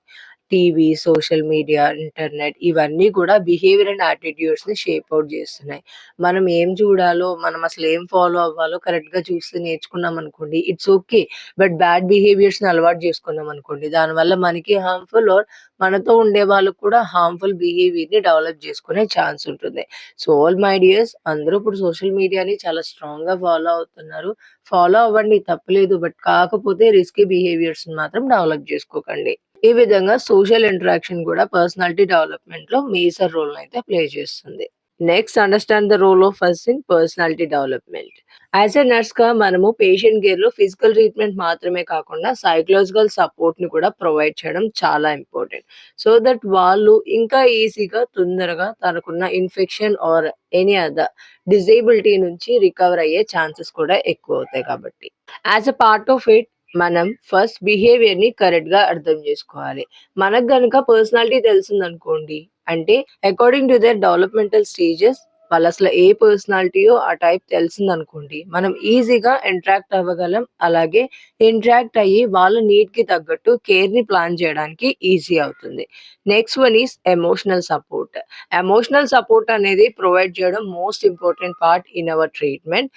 [SPEAKER 1] టీవీ, సోషల్ మీడియా, ఇంటర్నెట్ ఇవన్నీ కూడా బిహేవియర్ అండ్ యాటిట్యూడ్స్‌ని షేప్ ఔట్ చేస్తున్నాయి. మనం ఏం చూడాలో, మనం అసలు ఏం ఫాలో అవ్వాలో కరెక్ట్‌గా చూసి నేర్చుకున్నామనుకోండి ఇట్స్ ఓకే. బట్ బ్యాడ్ బిహేవియర్స్‌ని అలవాటు చేసుకున్నామనుకోండి, దానివల్ల మనకి హార్మ్‌ఫుల్ ఆర్ మనతో ఉండే వాళ్ళకి కూడా హార్మ్‌ఫుల్ బిహేవియర్‌ని డెవలప్ చేసుకునే ఛాన్స్ ఉంటుంది. సో, ఆల్ మై డియర్స్ అందరూ ఇప్పుడు సోషల్ మీడియాని చాలా స్ట్రాంగ్‌గా ఫాలో అవుతున్నారు. ఫాలో అవ్వండి తప్పులేదు. బట్ కాకపోతే రిస్కీ బిహేవియర్స్‌ని మాత్రం డెవలప్ చేసుకోకండి. ఈ విధంగా సోషల్ ఇంటరాక్షన్ కూడా పర్సనాలిటీ డెవలప్‌మెంట్‌లో మేజర్ రోల్‌నైతే ప్లే చేస్తుంది. Next understand the role of us in personality development. As a నర్స్‌గా మనము పేషెంట్ కేర్‌లో ఫిజికల్ ట్రీట్‌మెంట్ మాత్రమే కాకుండా సైకలాజికల్ సపోర్ట్‌ని కూడా ప్రొవైడ్ చేయడం చాలా ఇంపార్టెంట్. సో దట్ వాళ్ళు ఇంకా ఈజీగా తొందరగా తనకున్న infection or any other disability నుంచి రికవర్ అయ్యే ఛాన్సెస్ కూడా ఎక్కువవుతాయి కాబట్టి. As a part of it మనం ఫస్ట్ బిహేవియర్‌ని కరెక్ట్‌గా అర్థం జేసుకోవాలి. మనకు గనక పర్సనాలిటీ తెలిసిందనుకోండి, అంటే according to their developmental stages వాళ్ళసల ఏ పర్సనాలిటీయో ఆ టైప్ తెలిసిందనుకోండి, మనం ఈజీగా ఇంటరాక్ట్ అవ్వగలం. అలాగే ఇంటరాక్ట్ అయ్యి వాళ్ళ నీడ్‌కి తగ్గట్టు కేర్‌ని ప్లాన్ చేయడానికి ఈజీ అవుతుంది. Next one is emotional support. Emotional support అనేది ప్రొవైడ్ చేయడం most important part in our treatment.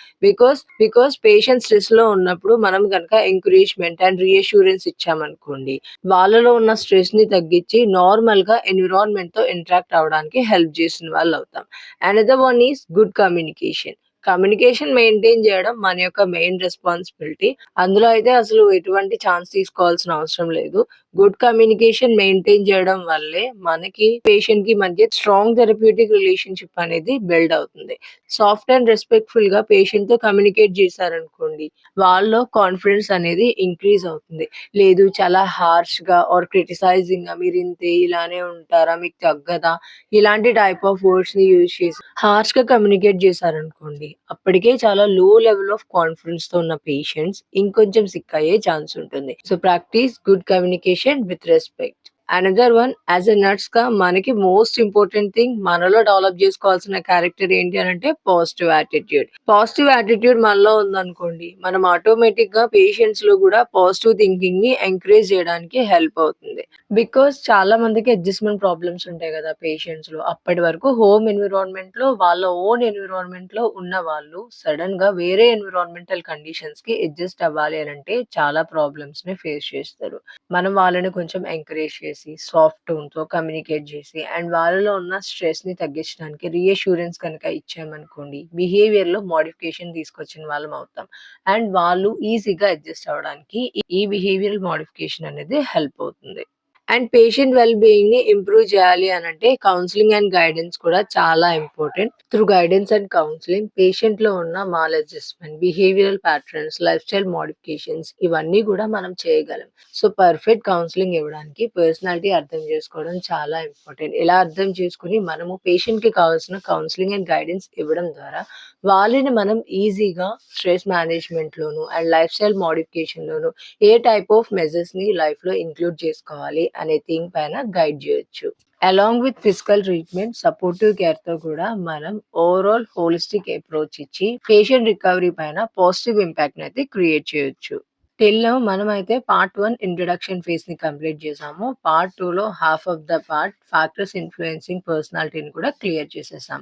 [SPEAKER 1] Because patient స్ట్రెస్‌లో ఉన్నప్పుడు మనం గనక ఎంకరేజ్‌మెంట్ అండ్ రీఅష్యూరెన్స్ ఇచ్చామనుకోండి, వాళ్ళలో ఉన్న స్ట్రెస్‌ని తగ్గించి నార్మల్‌గా ఎన్విరాన్మెంట్‌తో ఇంటరాక్ట్ అవ్వడానికి హెల్ప్ చేసిన వాళ్ళవుతాం. Another one is good communication. Communication maintain చేయడం మన యొక్క మెయిన్ రెస్పాన్సిబిలిటీ. అందులో అయితే అసలు ఎటువంటి ఛాన్స్ తీసుకోవాల్సిన అవసరం లేదు. గుడ్ కమ్యూనికేషన్ మెయింటైన్ చేయడం వల్లే మనకి, పేషెంట్‌కి మధ్య స్ట్రాంగ్ థెరప్యూటిక్ రిలేషన్‌షిప్ అనేది బిల్డ్ అవుతుంది. సాఫ్ట్ అండ్ రెస్పెక్ట్‌ఫుల్‌గా పేషెంట్‌తో కమ్యూనికేట్ చేశారనుకోండి, వాళ్ళలో కాన్ఫిడెన్స్ అనేది ఇంక్రీజ్ అవుతుంది. లేదు చాలా హార్ష్‌గా ఆర్ క్రిటిసైజింగ్‌గా మీరింతే ఇలానే ఉంటారా? మీకు తగ్గదా? ఇలాంటి టైప్ ఆఫ్ వర్డ్స్‌ని యూజ్ చేసి హార్ష్‌గా కమ్యూనికేట్ చేశారనుకోండి, అప్పటికే చాలా లో లెవెల్ ఆఫ్ కాన్ఫిడెన్స్‌తో ఉన్న పేషెంట్స్ ఇంకొంచెం సిక్ అయ్యే ఛాన్స్ ఉంటుంది. So, practice good communication with respect. Another one, as a నర్స్‌గా మనకి మోస్ట్ ఇంపార్టెంట్ థింగ్ మనలో డెవలప్ చేసుకోవాల్సిన క్యారెక్టర్ ఏంటి అనంటే పాజిటివ్ యాటిట్యూడ్. పాజిటివ్ యాటిట్యూడ్ మనలో ఉందనుకోండి, మనం ఆటోమేటిక్‌గా పేషెంట్స్‌లో గూడా పాజిటివ్ థింకింగ్‌ని ఎంకరేజ్ చేయడానికి హెల్ప్ అవుతుంది. బికాస్ చాలా మందికి అడ్జస్ట్‌మెంట్ ప్రాబ్లమ్స్ ఉంటాయి గదా పేషెంట్స్‌లో. అప్పటి వరకు హోమ్ ఎన్విరాన్మెంట్‌లో వాళ్ళ ఓన్ ఎన్విరాన్మెంట్‌లో ఉన్నవాళ్ళు సడెన్‌గా వేరే ఎన్విరాన్మెంటల్ కండిషన్స్‌కి అడ్జస్ట్ అవ్వాలి అనంటే చాలా ప్రాబ్లమ్స్‌ని ఫేస్ చేస్తారు. మనం వాళ్ళని కొంచెం ఎంకరేజ్ చేసి, సాఫ్ట్ టోన్‌తో కమ్యూనికేట్ చేసి అండ్ వాళ్ళలో ఉన్న స్ట్రెస్‌ని తగ్గించడానికి రీఅష్యూరెన్స్ గనక ఇచ్చామనుకోండి, బిహేవియర్‌లో మోడిఫికేషన్ తీసుకొచ్చిన వాళ్ళం అవుతాం. అండ్ వాళ్ళు ఈజీగా అడ్జస్ట్ అవ్వడానికి ఈ బిహేవియరల్ మోడిఫికేషన్ అనేది హెల్ప్ అవుతుంది. అండ్ పేషెంట్ వెల్ బీయింగ్‌ని ఇంప్రూవ్ చేయాలి అనంటే కౌన్సెలింగ్ అండ్ గైడెన్స్ కూడా చాలా important. Through guidance and counselling పేషెంట్‌లో ఉన్న maladjustment, behavioural patterns, lifestyle modifications ఇవన్నీ కూడా మనం చేయగలం. సో, పర్ఫెక్ట్ కౌన్సెలింగ్ ఇవ్వడానికి పర్సనాలిటీ అర్థం చేసుకోవడం చాలా ఇంపార్టెంట్. ఇలా అర్థం చేసుకొని మనము పేషెంట్‌కి కావాల్సిన కౌన్సెలింగ్ అండ్ గైడెన్స్ ఇవ్వడం ద్వారా వాళ్ళని మనం ఈజీగా స్ట్రెస్ మేనేజ్‌మెంట్‌లోను అండ్ లైఫ్ స్టైల్ మోడిఫికేషన్‌లోను ఏ టైప్ ఆఫ్ మెజర్స్‌ని లైఫ్‌లో ఇంక్లూడ్ చేసుకోవాలి అనే థింగ్ పైన గైడ్ జేయొచ్చు. Along with physical treatment, supportive కేర్‌తో కూడా మనం ఓవరాల్ హోలిస్టిక్ అప్రోచ్ ఇచ్చి పేషెంట్ రికవరీ పైన పాజిటివ్ ఇంపాక్ట్‌నయితే క్రియేట్ చేయొచ్చు. టిల్ నౌ మనమైతే పార్ట్ 1 ఇంట్రడక్షన్ ఫేజ్‌ని కంప్లీట్ చేసాము. పార్ట్ 2లో half of the part factors influencing పర్సనాలిటీని కూడా క్లియర్ చేసేసాం.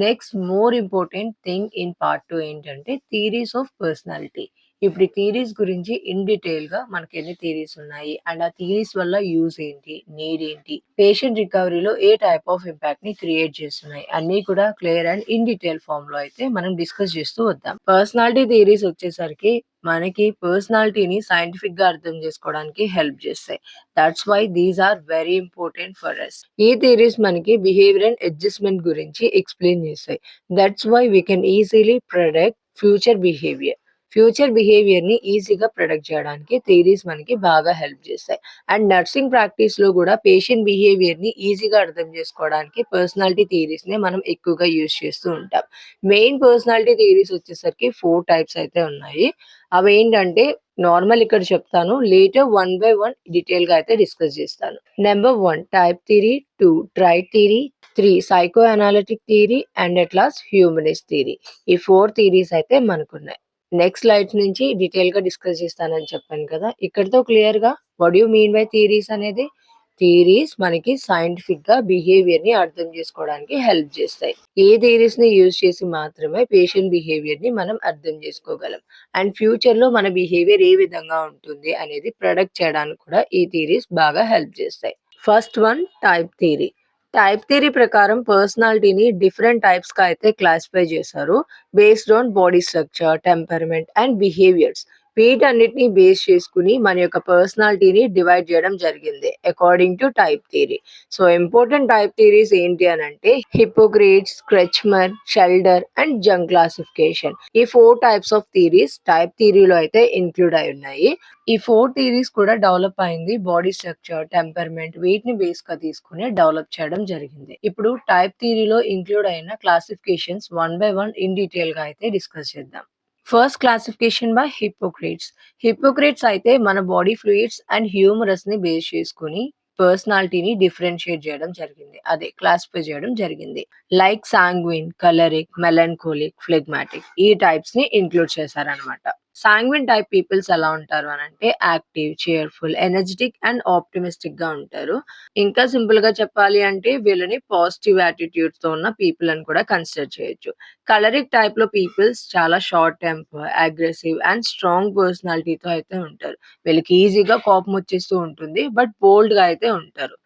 [SPEAKER 1] Next more important thing in part 2 ఏంటంటే థియరీస్ ఆఫ్ పర్సనాలిటీ. ఇప్పుడు ఈ థియరీస్ గురించి ఇన్ డీటెయిల్‌గా మనకెన్ని థియరీస్ ఉన్నాయి అండ్ ఆ థియరీస్ వల్ల యూజ్ ఏంటి? నీడ్ ఏంటి? పేషెంట్ రికవరీలో ఏ టైప్ ఆఫ్ ఇంపాక్ట్‌ని క్రియేట్ చేస్తున్నాయి? అన్నీ కూడా క్లియర్ అండ్ ఇన్ డీటెయిల్ ఫార్మ్‌లో అయితే మనం డిస్కస్ చేస్తూ వద్దాం. పర్సనాలిటీ థియరీస్ వచ్చేసరికి మనకి పర్సనాలిటీని సైంటిఫిక్‌గా అర్థం చేసుకోవడానికి హెల్ప్ చేస్తాయి. That's why these are very important for us. ఈ థియరీస్ మనకి బిహేవియర్ అండ్ అడ్జస్ట్‌మెంట్ గురించి ఎక్స్‌ప్లెయిన్ చేస్తాయి. That's why we can easily predict future behaviour. Future బిహేవియర్‌ని ఈజీగా ప్రెడిక్ట్ చేయడానికి థియరీస్ మనకి బాగా హెల్ప్ చేస్తాయి. అండ్ నర్సింగ్ ప్రాక్టీస్‌లో కూడా పేషెంట్ బిహేవియర్‌ని ఈజీగా అర్థం చేసుకోవడానికి పర్సనాలిటీ థియరీస్‌నే మనం ఎక్కువగా యూజ్ చేస్తూ ఉంటాం. మెయిన్ పర్సనాలిటీ థియరీస్ వచ్చేసరికి 4 టైప్స్ అయితే ఉన్నాయి. అవేంటంటే నార్మల్ ఇక్కడ చెప్తాను. లేటర్ వన్ బై వన్ డీటెయిల్‌గా అయితే డిస్కస్ చేస్తాను. Number 1 type theory, 2 tried theory, 3 psycho analytic theory and at last humanist theory. ఈ 4 థియరీస్ అయితే మనకున్నాయి. నెక్స్ట్ స్లైడ్స్ నుంచి డీటెయిల్‌గా డిస్కస్ చేస్తానని చెప్పాను కదా! ఇక్కడితో క్లియర్‌గా what you mean by theories అనేది? థియరీస్ మనకి సైంటిఫిక్‌గా బిహేవియర్‌ని అర్థం చేసుకోవడానికి హెల్ప్ చేస్తాయి. ఏ థియరీస్‌ని యూజ్ చేసి మాత్రమే పేషెంట్ బిహేవియర్‌ని మనం అర్థం చేసుకోగలం. అండ్ ఫ్యూచర్‌లో మన బిహేవియర్ ఏ విధంగా ఉంటుంది అనేది ప్రెడిక్ట్ చేయడానికి కూడా ఈ థియరీస్ బాగా హెల్ప్ చేస్తాయి. First one type theory. Type theory ప్రకారం పర్సనాలిటీని డిఫరెంట్ టైప్స్‌గా అయితే క్లాసిఫై చేశారు. Based on body structure, temperament and behaviours. వీటన్నిటిని బేస్ చేసుకొని మన యొక్క పర్సనాలిటీని డివైడ్ చేయడం జరిగింది according to type theory. So, important type theories ఏంటి అనంటే హిపోక్రేట్స్, క్రెచ్మర్, షెల్డర్ అండ్ జంగ్ క్లాసిఫికేషన్. ఈ 4 టైప్స్ ఆఫ్ థియరీస్ టైప్ థియరీలో అయితే ఇంక్లూడ్ అయి ఉన్నాయి. ఈ 4 థియరీస్ కూడా డెవలప్ అయింది బాడీ స్ట్రక్చర్, టెంపరమెంట్ వీటిని బేస్‌గా తీసుకొని డెవలప్ చేయడం జరిగింది. ఇప్పుడు టైప్ థియరీలో ఇంక్లూడ్ అయిన classifications one by one in డీటెయిల్‌గా అయితే డిస్కస్ చేద్దాం. First classification by Hippocrates. Hippocrates అయితే మన బాడీ ఫ్లూయిడ్స్ అండ్ హ్యూమరస్‌ని బేస్ చేసుకొని పర్సనాలిటీని డిఫరెన్షియేట్ చేయడం జరిగింది. అదే క్లాసిఫై చేయడం జరిగింది. లైక్ సాంగ్విన్, కలరిక్, మెలాన్కోలిక్, ఫ్లెగ్మాటిక్ ఈ టైప్స్ ని ఇంక్లూడ్ చేశారనమాట. సాంగ్విన్ టైప్ పీపుల్స్ ఎలా ఉంటారు అని అంటే active, cheerful, energetic and optimistic గా ఉంటారు. ఇంకా సింపుల్ గా చెప్పాలి అంటే వీళ్ళని పాజిటివ్ యాటిట్యూడ్ తో ఉన్న పీపుల్ అని కూడా కన్సిడర్ చేయొచ్చు. కలరిక్ టైప్ లో పీపుల్స్ చాలా short temper, aggressive and strong పర్సనాలిటీతో అయితే ఉంటారు. వీళ్ళకి ఈజీగా కోపం వచ్చేస్తూ ఉంటుంది. బట్ బోల్డ్ గా అయితే ఉంటారు.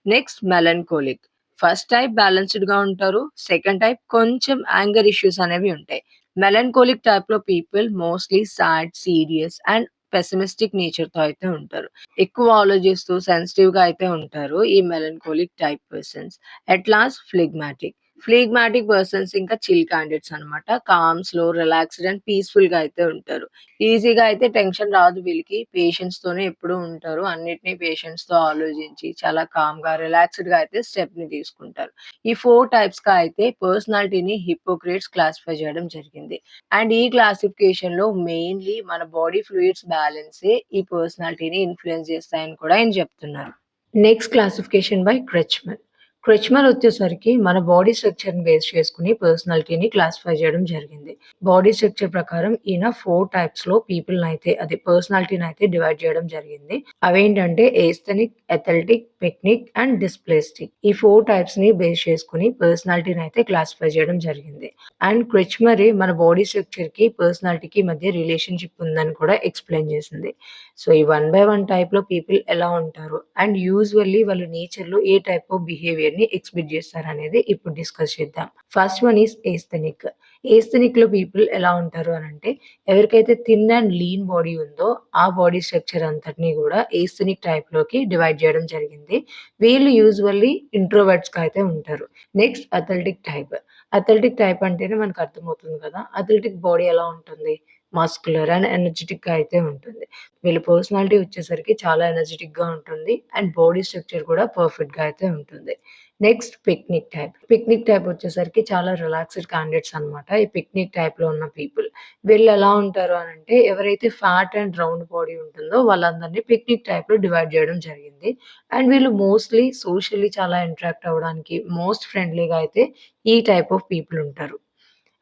[SPEAKER 1] నెక్స్ట్ మెలాన్కోలిక్. ఫస్ట్ టైప్ బ్యాలెన్స్డ్ గా ఉంటారు. సెకండ్ టైప్ కొంచెం యాంగర్ ఇష్యూస్ అనేవి ఉంటాయి. మెలాన్కోలిక్ టైప్ లో people mostly sad, serious and pessimistic nature తో అయితే ఉంటారు. ఎక్కువ ఆలోచిస్తూ సెన్సిటివ్ గా అయితే ఉంటారు ఈ melancholic type persons. At last phlegmatic. Phlegmatic persons ఇంకా చిల్ క్యాండిడేట్స్ అన్నమాట. Calm, slow, relaxed and peaceful గా అయితే ఉంటారు. ఈజీగా అయితే టెన్షన్ రాదు వీళ్ళకి. పేషెన్స్ తోనే ఎప్పుడూ ఉంటారు. అన్నిటిని పేషెన్స్ తో ఆలోచించి చాలా కామ్ గా, రిలాక్స్డ్ గా అయితే స్టెప్ ని తీసుకుంటారు. ఈ 4 టైప్స్ గా అయితే పర్సనాలిటీని హిప్పోక్రేట్స్ క్లాసిఫై చేయడం జరిగింది. అండ్ ఈ క్లాసిఫికేషన్ లో మెయిన్లీ మన బాడీ ఫ్లూయిడ్స్ బ్యాలెన్సే ఈ పర్సనాలిటీని ఇన్ఫ్లుయెన్స్ చేస్తాయని కూడా ఆయన చెప్తున్నారు. Next classification by Kretschmer. Kretschmer వచ్చేసరికి మన బాడీ స్ట్రక్చర్‌ని బేస్ చేసుకొని పర్సనాలిటీని క్లాసిఫై చేయడం జరిగింది. బాడీ స్ట్రక్చర్ ప్రకారం ఈయన 4 టైప్స్‌లో పీపుల్‌నైతే అదే పర్సనాలిటీనైతే డివైడ్ చేయడం జరిగింది. అవేంటంటే ఏస్థెనిక్, ఎథలెటిక్, పెక్నిక్ అండ్ డిస్ప్లేస్టిక్. ఈ 4 టైప్స్‌ని బేస్ చేసుకొని పర్సనాలిటీనైతే క్లాసిఫై చేయడం జరిగింది. అండ్ క్రెచ్మరే మన బాడీ స్ట్రక్చర్‌కి, పర్సనాలిటీకి మధ్య రిలేషన్‌షిప్ ఉందని కూడా ఎక్స్‌ప్లెయిన్ చేసింది. సో, ఈ 1 బై 1 టైప్‌లో పీపుల్ ఎలా ఉంటారు? అండ్ యూజువల్లీ వాళ్ళ నేచర్‌లో ఏ టైప్ ఆఫ్ బిహేవియర్‌ని ఎగ్జిబిట్ చేస్తారనేది ఇప్పుడు డిస్కస్ చేద్దాం. First one is asthenic. ఏస్థెనిక్‌లో పీపుల్ ఎలా ఉంటారు అనంటే ఎవరికైతే థిన్ అండ్ లీన్ బాడీ ఉందో ఆ బాడీ స్ట్రక్చర్ అంతటిని కూడా ఏస్థెనిక్ టైప్‌లోకి డివైడ్ చేయడం జరిగింది. వీళ్ళు యూజువల్లీ ఇంట్రోవర్ట్స్‌గా అయితే ఉంటారు. Next athletic type. Athletic type అంటేనే మనకు అర్థమవుతుంది కదా! అథ్లెటిక్ బాడీ ఎలా ఉంటుంది? మస్కులర్ అండ్ ఎనర్జిటిక్‌గా అయితే ఉంటుంది. వీళ్ళ పర్సనాలిటీ వచ్చేసరికి చాలా ఎనర్జిటిక్‌గా ఉంటుంది. అండ్ బాడీ స్ట్రక్చర్ కూడా పర్ఫెక్ట్‌గా అయితే ఉంటుంది. Next picnic type. Picnic type వచ్చేసరికి చాలా రిలాక్స్డ్ క్యాండిడేట్స్ అన్నమాట. ఈ పిక్నిక్ టైప్‌లో ఉన్న పీపుల్. వీళ్ళు ఎలా ఉంటారు అనంటే ఎవరైతే ఫ్యాట్ అండ్ రౌండ్ బాడీ ఉంటుందో వాళ్ళందరిని పిక్నిక్ టైప్‌లో డివైడ్ చేయడం జరిగింది. అండ్ వీళ్ళు మోస్ట్‌లీ సోషల్లీ చాలా ఇంటరాక్ట్ అవ్వడానికి మోస్ట్ ఫ్రెండ్లీగా అయితే ఈ టైప్ ఆఫ్ పీపుల్ ఉంటారు.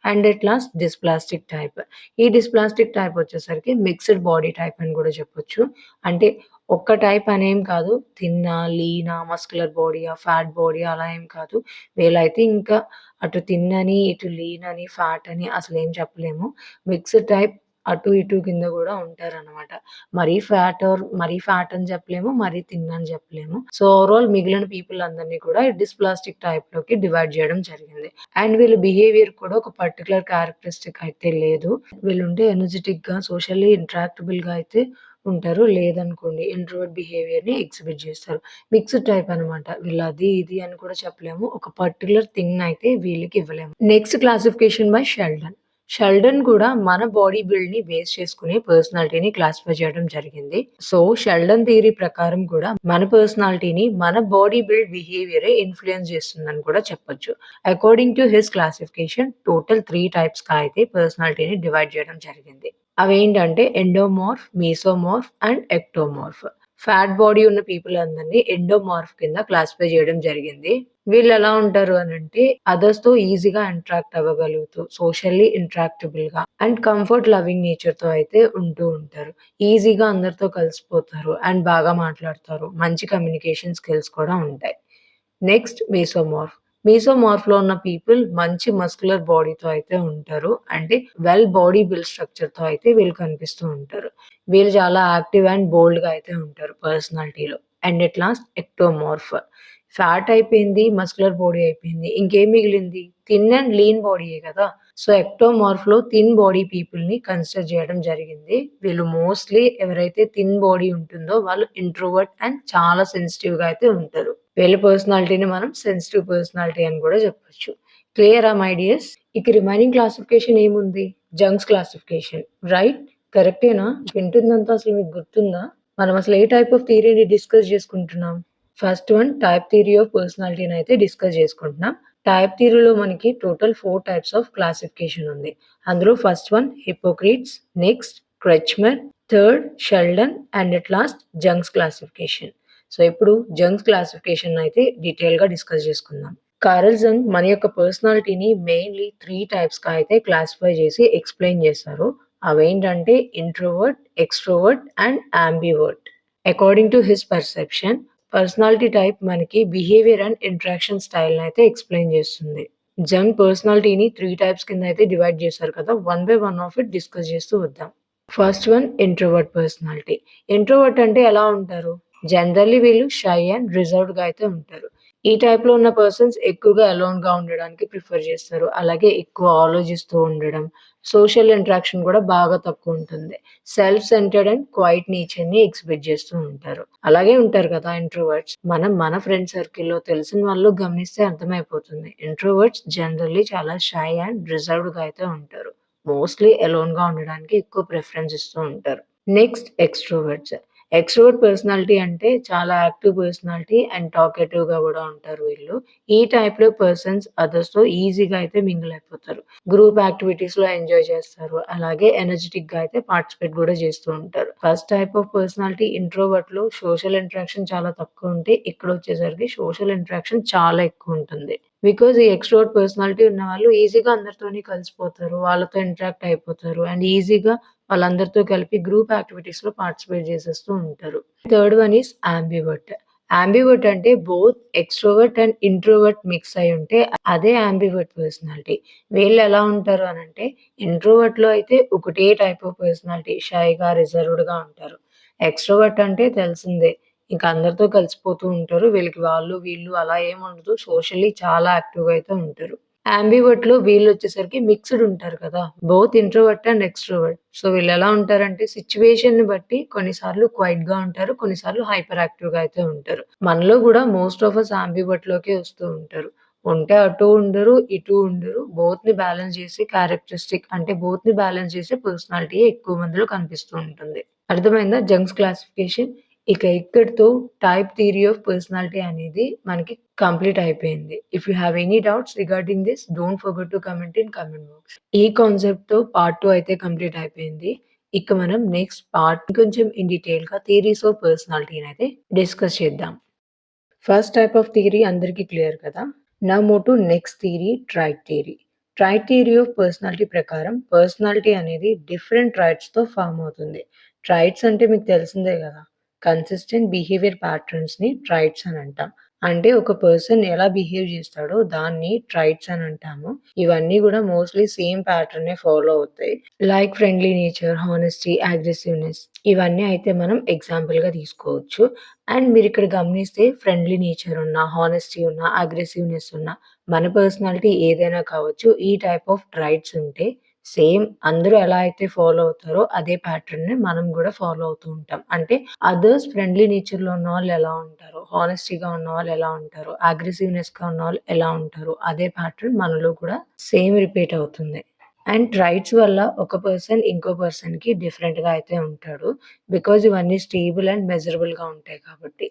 [SPEAKER 1] And at last dysplastic type. ఈ డిస్ప్లాస్టిక్ టైప్ వచ్చేసరికి మిక్స్డ్ బాడీ టైప్ అని గూడా చెప్పొచ్చు. అంటే ఒక్క టైప్ అనేం కాదు. థిన్నా, లీనా, మస్కులర్ బాడీయా, ఫ్యాట్ బాడీయా అలా ఏం కాదు. వీళ్ళైతే ఇంకా అటు థిన్ అని, ఇటు లీన్ అని, ఫ్యాట్ అని అసలేం చెప్పలేము. మిక్స్డ్ టైప్ అటు ఇటు కింద గూడా ఉంటారనమాట. మరీ ఫ్యాట్ అని చెప్పలేము. మరీ థిన్ అని చెప్పలేము. సో, ఓవరాల్ మిగిలిన పీపుల్ అందరిని కూడా డిస్ప్లాస్టిక్ టైప్‌లోకి డివైడ్ చేయడం జరిగింది. అండ్ వీళ్ళ బిహేవియర్ కూడా ఒక పర్టిక్యులర్ క్యారెక్టరిస్టిక్ అయితే లేదు. వీళ్ళుంటే ఎనర్జిటిక్‌గా, సోషల్లీ ఇంటరాక్టబుల్‌గా అయితే ఉంటారు. లేదనుకోండి ఇంట్రోవర్ట్ బిహేవియర్‌ని ఎగ్జిబిట్ చేస్తారు. మిక్స్డ్ టైప్ అనమాట. వీళ్ళు అది, ఇది అని కూడా చెప్పలేము. ఒక పర్టిక్యులర్ థింగ్‌నయితే వీళ్ళకి ఇవ్వలేము. Next classification by Sheldon. Sheldon కూడా మన బాడీ బిల్డ్‌ని బేస్ చేసుకొని పర్సనాలిటీని క్లాసిఫై చేయడం జరిగింది. సో, షెల్డన్ థియరీ ప్రకారం కూడా మన పర్సనాలిటీని మన బాడీ బిల్డ్ బిహేవియరే ఇన్‌ఫ్లూయెన్స్ చేస్తుందని కూడా చెప్పొచ్చు. According to his classification total 3 టైప్స్‌గా అయితే పర్సనాలిటీని డివైడ్ చేయడం జరిగింది. అవేంటంటే ఎండోమార్ఫ్, మీసోమార్ఫ్ అండ్ ఎక్టోమార్ఫ్. ఫ్యాట్ బాడీ ఉన్న పీపుల్ అందరిని ఎండోమార్ఫ్ కింద క్లాసిఫై చేయడం జరిగింది. వీళ్ళెలా ఉంటారు అనంటే అదర్స్‌తో ఈజీగా ఇంటరాక్ట్ అవ్వగలుగుతూ, సోషల్లీ ఇంటరాక్టబుల్‌గా అండ్ కంఫర్ట్ లవింగ్ నేచర్‌తో అయితే ఉంటూ ఉంటారు. ఈజీగా అందరితో కలిసిపోతారు అండ్ బాగా మాట్లాడతారు. మంచి కమ్యూనికేషన్ స్కిల్స్ కూడా ఉంటాయి. నెక్స్ట్ మీసోమార్ఫ్. మీసోమార్ఫ్‌లో ఉన్న పీపుల్ మంచి మస్కులర్ బాడీతో అయితే ఉంటారు. అంటే బాడీ బిల్డ్ స్ట్రక్చర్‌తో అయితే వీళ్ళు కనిపిస్తూ ఉంటారు. వీళ్ళు చాలా యాక్టివ్ అండ్ బోల్డ్‌గా అయితే ఉంటారు పర్సనాలిటీలో. And at last ectomorph. Fat అయిపోయింది, మస్కులర్ బాడీ అయిపోయింది. ఇంకేం మిగిలింది? థిన్ అండ్ లీన్ బాడీయే కదా! సో, ఎక్టోమార్ఫ్‌లో థిన్ బాడీ పీపుల్‌ని కన్సిడర్ చేయడం జరిగింది. వీళ్ళు మోస్ట్‌లీ ఎవరైతే థిన్ బాడీ ఉంటుందో వాళ్ళు ఇంట్రోవర్ట్ అండ్ చాలా సెన్సిటివ్‌గా అయితే ఉంటారు. వీళ్ళ పర్సనాలిటీని మనం సెన్సిటివ్ పర్సనాలిటీ అని కూడా చెప్పొచ్చు. క్లియరా మై డియర్స్? ఇక రిమైనింగ్ క్లాసిఫికేషన్ ఏముంది? జంక్స్ క్లాసిఫికేషన్. రైట్? కరెక్టేనా? వింటుందంతా అసలు మీకు గుర్తుందా? మనం అసలు ఏ టైప్ ఆఫ్ థియరీని డిస్కస్ చేసుకుంటున్నాం? First one type theory of పర్సనాలిటీని అయితే డిస్కస్ చేసుకుంటున్నాం. టైప్ థియరీలో మనకి టోటల్ 4 టైప్స్ ఆఫ్ క్లాసిఫికేషన్ ఉంది. అందులో first one Hippocrates, next Kretschmer, third Sheldon and at last Jung's classification. So ఇప్పుడు జంగ్స్ క్లాసిఫికేషన్ అయితే డీటెయిల్‌గా డిస్కస్ చేసుకుందాం. కారల్ జంగ్ మన యొక్క పర్సనాలిటీని మెయిన్‌లీ 3 టైప్స్‌గా అయితే క్లాసిఫై చేసి ఎక్స్‌ప్లెయిన్ చేశారు. అవేంటంటే introvert, extrovert and యాంబివర్ట్. According to his perception, personality type మనకి బిహేవియర్ అండ్ ఇంటరాక్షన్ స్టైల్‌ని అయితే ఎక్స్‌ప్లెయిన్ చేస్తుంది. జంగ్ పర్సనాలిటీని 3 టైప్స్ కింద అయితే డివైడ్ చేశారు కదా! One by one of it discuss చేస్తూ వద్దాం. First one introvert personality. Introvert అంటే ఎలా ఉంటారు? జనరల్లీ వీళ్ళు షై అండ్ రిజర్వ్డ్‌గా అయితే ఉంటారు. ఈ టైప్‌లో ఉన్న పర్సన్స్ ఎక్కువగా అలోన్‌గా ఉండడానికి ప్రిఫర్ చేస్తారు. అలాగే ఎక్కువ ఆలోచిస్తూ ఉండడం, సోషల్ ఇంటరాక్షన్ కూడా బాగా తక్కువుంటుంది. సెల్ఫ్ సెంటర్డ్ అండ్ క్వైట్ నేచర్‌ని ఎగ్జిబిట్ చేస్తూ ఉంటారు. అలాగే ఉంటారు కదా ఇంట్రోవర్ట్స్. మనం మన ఫ్రెండ్ సర్కిల్‌లో తెలిసిన వాళ్ళు గమనిస్తే అర్థమైపోతుంది. ఇంట్రోవర్ట్స్ జనరల్లీ చాలా షై అండ్ రిజర్వ్డ్‌గా అయితే ఉంటారు. మోస్ట్‌లీ అలోన్‌గా ఉండడానికి ఎక్కువ ప్రిఫరెన్స్ ఇస్తూ ఉంటారు. Next extroverts. ఎక్స్‌ట్రోవర్ట్ పర్సనాలిటీ అంటే చాలా యాక్టివ్ పర్సనాలిటీ అండ్ టాకేటివ్‌గా గూడా ఉంటారు వీళ్ళు. ఈ టైప్‌లో పర్సన్స్ అదర్స్‌తో ఈజీగా అయితే మింగిల్ అయిపోతారు. గ్రూప్ యాక్టివిటీస్‌లో ఎంజాయ్ చేస్తారు. అలాగే ఎనర్జిటిక్‌గా అయితే పార్టిసిపేట్ గూడా చేస్తూ ఉంటారు. ఫస్ట్ టైప్ ఆఫ్ పర్సనాలిటీ ఇంట్రోవర్ట్‌లో సోషల్ ఇంటరాక్షన్ చాలా తక్కువుంటే, ఇక్కడొచ్చేసరికి సోషల్ ఇంటరాక్షన్ చాలా ఎక్కువుంటుంది. బికాజ్ ఈ ఎక్స్‌ట్రోవర్ట్ పర్సనాలిటీ ఉన్నవాళ్ళు ఈజీగా అందరితోని కలిసిపోతారు. వాళ్ళతో ఇంటరాక్ట్ అయిపోతారు. అండ్ ఈజీగా వాళ్ళందరితో కలిపి గ్రూప్ యాక్టివిటీస్‌లో పార్టిసిపేట్ చేసేస్తూ ఉంటారు. Third one is ambivert. Ambivert అంటే both extrovert and introvert mix అయ్యి ఉంటే అదే యాంబివర్ట్ పర్సనాలిటీ. వీళ్ళెలా ఉంటారు అనంటే ఇంట్రోవర్ట్‌లో అయితే ఒకటే టైప్ ఆఫ్ పర్సనాలిటీ షైగా, రిజర్వ్డ్‌గా ఉంటారు. ఎక్స్‌ట్రోవర్ట్ అంటే తెలిసిందే. ఇంక అందరితో కలిసిపోతూ ఉంటారు. వీళ్ళకి వాళ్ళు, వీళ్ళు అలా ఏముండదు. సోషల్లీ చాలా యాక్టివ్‌గా అయితే ఉంటారు. యాంబివర్ట్‌లో వీళ్ళొచ్చేసరికి మిక్స్‌డ్ ఉంటారు కదా! Both introvert and extrovert. So, వీళ్ళెలా ఉంటారంటే సిట్యుయేషన్‌ని బట్టి కొన్నిసార్లు క్వైట్‌గా ఉంటారు. కొన్నిసార్లు హైపర్ యాక్టివ్‌గా అయితే ఉంటారు. మనలో గూడా మోస్ట్ ఆఫ్ అస్ యాంబివర్ట్‌లోకే వస్తూ ఉంటారు. ఉంటే అటూ ఉండరు, ఇటూ ఉండరు. బోత్‌ని బ్యాలెన్స్ చేసే క్యారెక్టరిస్టిక్ అంటే బోత్‌ని బ్యాలెన్స్ చేసే పర్సనాలిటీయే ఎక్కువ మందిలో కనిపిస్తూ ఉంటుంది. అర్థమైందా జంగ్స్ క్లాసిఫికేషన్? ఇక ఇక్కడితో టైప్ థియరీ ఆఫ్ పర్సనాలిటీ అనేది మనకి కంప్లీట్ అయిపోయింది. If you have any doubts regarding this don't forget to comment in comment box. ఈ కాన్సెప్ట్‌తో పార్ట్ 2 అయితే కంప్లీట్ అయిపోయింది. ఇక మనం నెక్స్ట్ పార్ట్ కొంచెం ఇన్ డీటెయిల్‌గా థియరీస్ ఆఫ్ పర్సనాలిటీనైతే డిస్కస్ చేద్దాం. ఫస్ట్ టైప్ ఆఫ్ థియరీ అందరికీ క్లియర్ కదా! Now move to next theory trait theory. Trait theory of personality ప్రకారం పర్సనాలిటీ అనేది డిఫరెంట్ ట్రైట్స్‌తో ఫార్మ్ అవుతుంది. ట్రైట్స్ అంటే మీకు తెలిసిందే గదా! కన్సిస్టెంట్ బిహేవియర్ ప్యాటర్న్స్‌ని ట్రైట్స్ అని అంటాం. అంటే ఒక పర్సన్ ఎలా బిహేవ్ చేస్తాడో దాన్ని ట్రైట్స్ అని అంటాము. ఇవన్నీ గూడా మోస్ట్‌లీ సేమ్ ప్యాటర్నే ఫాలో అవుతాయి. Like friendly nature, honesty, aggressiveness ఇవన్నీ అయితే మనం ఎగ్జాంపుల్‌గా తీసుకోవచ్చు. అండ్ మీరిక్కడ గమనిస్తే ఫ్రెండ్లీ నేచర్ ఉన్న, హానెస్టీ ఉన్న, అగ్రెసివ్‌నెస్ ఉన్న మన పర్సనాలిటీ ఏదైనా కావచ్చు. ఈ టైప్ ఆఫ్ ట్రైట్స్ ఉంటే సేమ్ అందరూ ఎలా అయితే ఫాలో అవుతారో అదే ప్యాటర్న్‌ని మనం గూడా ఫాలో అవుతూ ఉంటాం. అంటే అదర్స్ ఫ్రెండ్లీ నేచర్‌లో ఉన్నవాళ్ళు ఎలా ఉంటారో, హానెస్టీగా ఉన్నవాళ్ళు ఎలా ఉంటారో, అగ్రెసివ్‌నెస్‌గా ఉన్నవాళ్ళు ఎలా ఉంటారో అదే ప్యాటర్న్ మనలో కూడా సేమ్ రిపీట్ అవుతుంది. అండ్ ట్రైట్స్ వల్ల ఒక పర్సన్ ఇంకో పర్సన్‌కి డిఫరెంట్‌గా అయితే ఉంటాడు. బికాజ్ ఇవన్నీ స్టేబుల్ అండ్ మెజరబుల్‌గా ఉంటాయి కాబట్టి.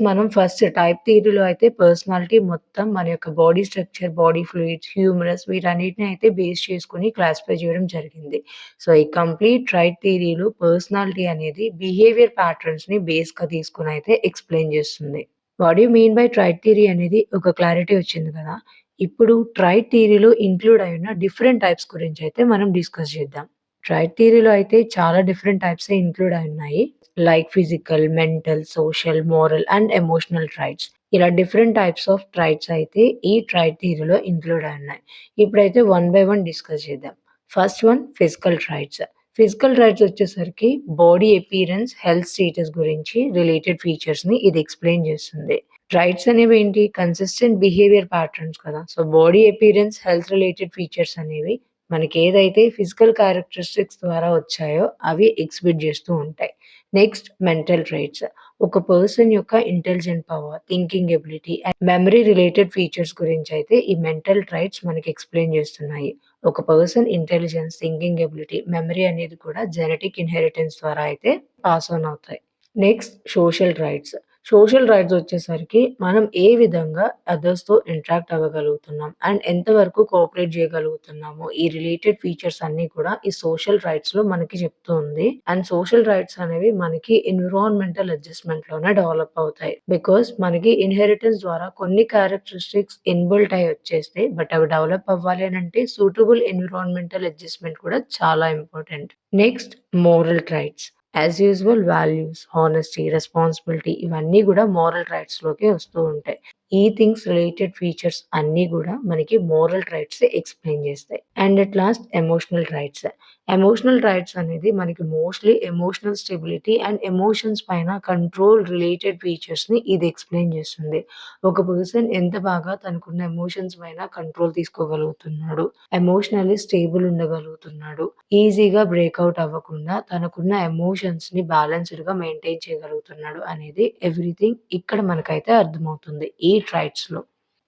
[SPEAKER 1] మనం ఫస్ట్ టైప్ థియరీలో అయితే పర్సనాలిటీ మొత్తం మన యొక్క body structure, body fluids, humours వీటన్నిటిని అయితే బేస్ చేసుకొని క్లాసిఫై చేయడం జరిగింది. సో, ఈ కంప్లీట్ ట్రైట్ థియరీలో పర్సనాలిటీ అనేది బిహేవియర్ ప్యాటర్న్స్‌ని బేస్‌గా తీసుకొని అయితే ఎక్స్‌ప్లెయిన్ చేస్తుంది. What you mean by trait theory అనేది ఒక క్లారిటీ వచ్చింది కదా! ఇప్పుడు ట్రైట్ థియరీలో ఇంక్లూడ్ అయ్యున్న డిఫరెంట్ టైప్స్ గురించయితే మనం డిస్కస్ చేద్దాం. ట్రైట్ థియరీలో అయితే చాలా డిఫరెంట్ టైప్సే ఇంక్లూడ్ అయ్యున్నాయి. Like physical, mental, social, moral and emotional traits. ఇలా డిఫరెంట్ టైప్స్ ఆఫ్ ట్రైట్స్ అయితే ఈ ట్రైట్ థియరీలో ఇంక్లూడ్ అయ్యున్నాయి. ఇప్పుడైతే వన్ బై వన్ డిస్కస్ చేద్దాం. First one physical traits. Physical traits వచ్చేసరికి బాడీ అపియరెన్స్, హెల్త్ స్టేటస్ గురించి రిలేటెడ్ ఫీచర్స్‌ని ఇది ఎక్స్‌ప్లెయిన్ చేస్తుంది. ట్రైట్స్ అనేవేంటి? కన్సిస్టెంట్ బిహేవియర్ ప్యాటర్న్స్ కదా! So, body appearance, health related features అనేవి మనకేదైతే ఫిజికల్ క్యారెక్టరిస్టిక్స్ ద్వారా వచ్చాయో అవి ఎగ్జిబిట్ చేస్తూ ఉంటాయి. Next mental traits. ఒక పర్సన్ యొక్క intelligent power, thinking ability and memory related features గురించయితే ఈ మెంటల్ ట్రైట్స్ మనకి ఎక్స్‌ప్లెయిన్ చేస్తున్నాయి. ఒక person intelligence, thinking ability, memory అనేది కూడా జెనెటిక్ ఇన్‌హెరిటెన్స్ ద్వారా అయితే పాస్ ఆన్ అవుతాయి. Next social traits. Social rights వచ్చేసరికి మనం ఏ విధంగా అదర్స్‌తో ఇంటరాక్ట్ అవ్వగలుగుతున్నాం అండ్ ఎంతవరకు కోఆపరేట్ చేయగలుగుతున్నాము. ఈ రిలేటెడ్ ఫీచర్స్ అన్నీ కూడా ఈ సోషల్ రైట్స్‌లో మనకి చెప్తూ ఉంది. అండ్ సోషల్ రైట్స్ అనేవి మనకి ఎన్విరాన్మెంటల్ అడ్జస్ట్‌మెంట్‌లోనే డెవలప్ అవుతాయి. బికాజ్ మనకి ఇన్‌హెరిటెన్స్ ద్వారా కొన్ని క్యారెక్టరిస్టిక్స్ ఇన్‌బిల్ట్ అయ్యి వచ్చేస్తాయి. బట్ అవి డెవలప్ అవ్వాలి అనంటే సూటబుల్ ఎన్విరాన్మెంటల్ అడ్జస్ట్‌మెంట్ కూడా చాలా important. Next moral rights. As usual values, honesty, responsibility ఇవన్నీ గూడా మోరల్ ట్రైట్స్‌లోకే వస్తూ ఉంటాయి. ఈ థింగ్స్ రిలేటెడ్ ఫీచర్స్ అన్నీ గూడా మనకి మోరల్ ట్రైట్సే ఎక్స్‌ప్లెయిన్ జేస్తాయి. And at last emotional traits. Emotional traits అనేది మనకి mostly emotional stability and emotions పైన కంట్రోల్ రిలేటెడ్ ఫీచర్స్‌ని ఇది ఎక్స్‌ప్లెయిన్ జేస్తుంది. ఒక పర్సన్ ఎంత బాగా తనకున్న ఎమోషన్స్ పైన కంట్రోల్ తీసుకోగలుగుతున్నాడు, ఎమోషనల్లీ స్టేబుల్ ఉండగలుగుతున్నాడు, ఈజీగా బ్రేకౌట్ అవ్వకుండా తనకున్న ఎమోషన్స్‌ని బ్యాలెన్స్‌డ్‌గా మెయింటైన్ చేయగలుగుతున్నాడు అనేది ఎవ్రీథింగ్ ఇక్కడ మనకైతే అర్థమవుతుంది ఈ ట్రైట్స్‌లో.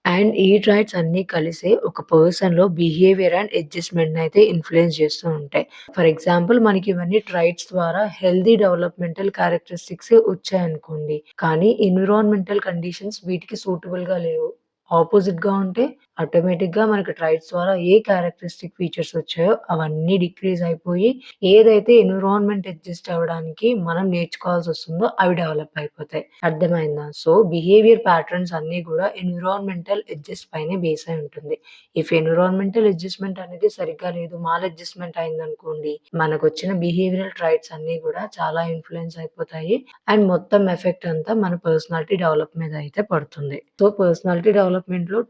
[SPEAKER 1] అండ్ ఈ ట్రైట్స్ అన్నీ కలిసే ఒక పర్సన్‌లో బిహేవియర్ అండ్ అడ్జస్ట్‌మెంట్‌నయితే ఇన్‌ఫ్లూయెన్స్ చేస్తూ ఉంటాయి. ఫర్ ఎగ్జాంపుల్ మనకి ఇవన్నీ ట్రైట్స్ ద్వారా హెల్తీ డెవలప్‌మెంటల్ క్యారెక్టరిస్టిక్సే వచ్చాయనుకోండి. కానీ ఎన్విరాన్మెంటల్ కండిషన్స్ వీటికి సూటబుల్‌గా లేవు. ఆపోజిట్‌గా ఉంటే ఆటోమేటిక్‌గా మనకి ట్రైట్స్ ద్వారా ఏ క్యారెక్టరిస్టిక్ ఫీచర్స్ వచ్చాయో అవన్నీ డిక్రీజ్ అయిపోయి ఏదైతే ఎన్విరాన్మెంట్ అడ్జస్ట్ అవ్వడానికి మనం నేర్చుకోవాల్సొస్తుందో అవి డెవలప్ అయిపోతాయి. అర్థమైందా? సో, బిహేవియర్ ప్యాటర్న్స్ అన్నీ గూడా ఎన్విరాన్మెంటల్ అడ్జస్ట్ పైనే బేస్ అయి ఉంటుంది. ఇఫ్ ఎన్విరాన్మెంటల్ అడ్జస్ట్‌మెంట్ అనేది సరిగ్గా లేదు, మాల్ అడ్జస్ట్‌మెంట్ అయిందనుకోండి, మనకొచ్చిన బిహేవియరల్ ట్రైట్స్ అన్నీ గూడా చాలా ఇన్‌ఫ్లూయెన్స్ అయిపోతాయి. అండ్ మొత్తం ఎఫెక్ట్ అంతా మన పర్సనాలిటీ డెవలప్ మీద అయితే పడుతుంది. సో, పర్సనాలిటీ డెవలప్‌మెంట్‌లో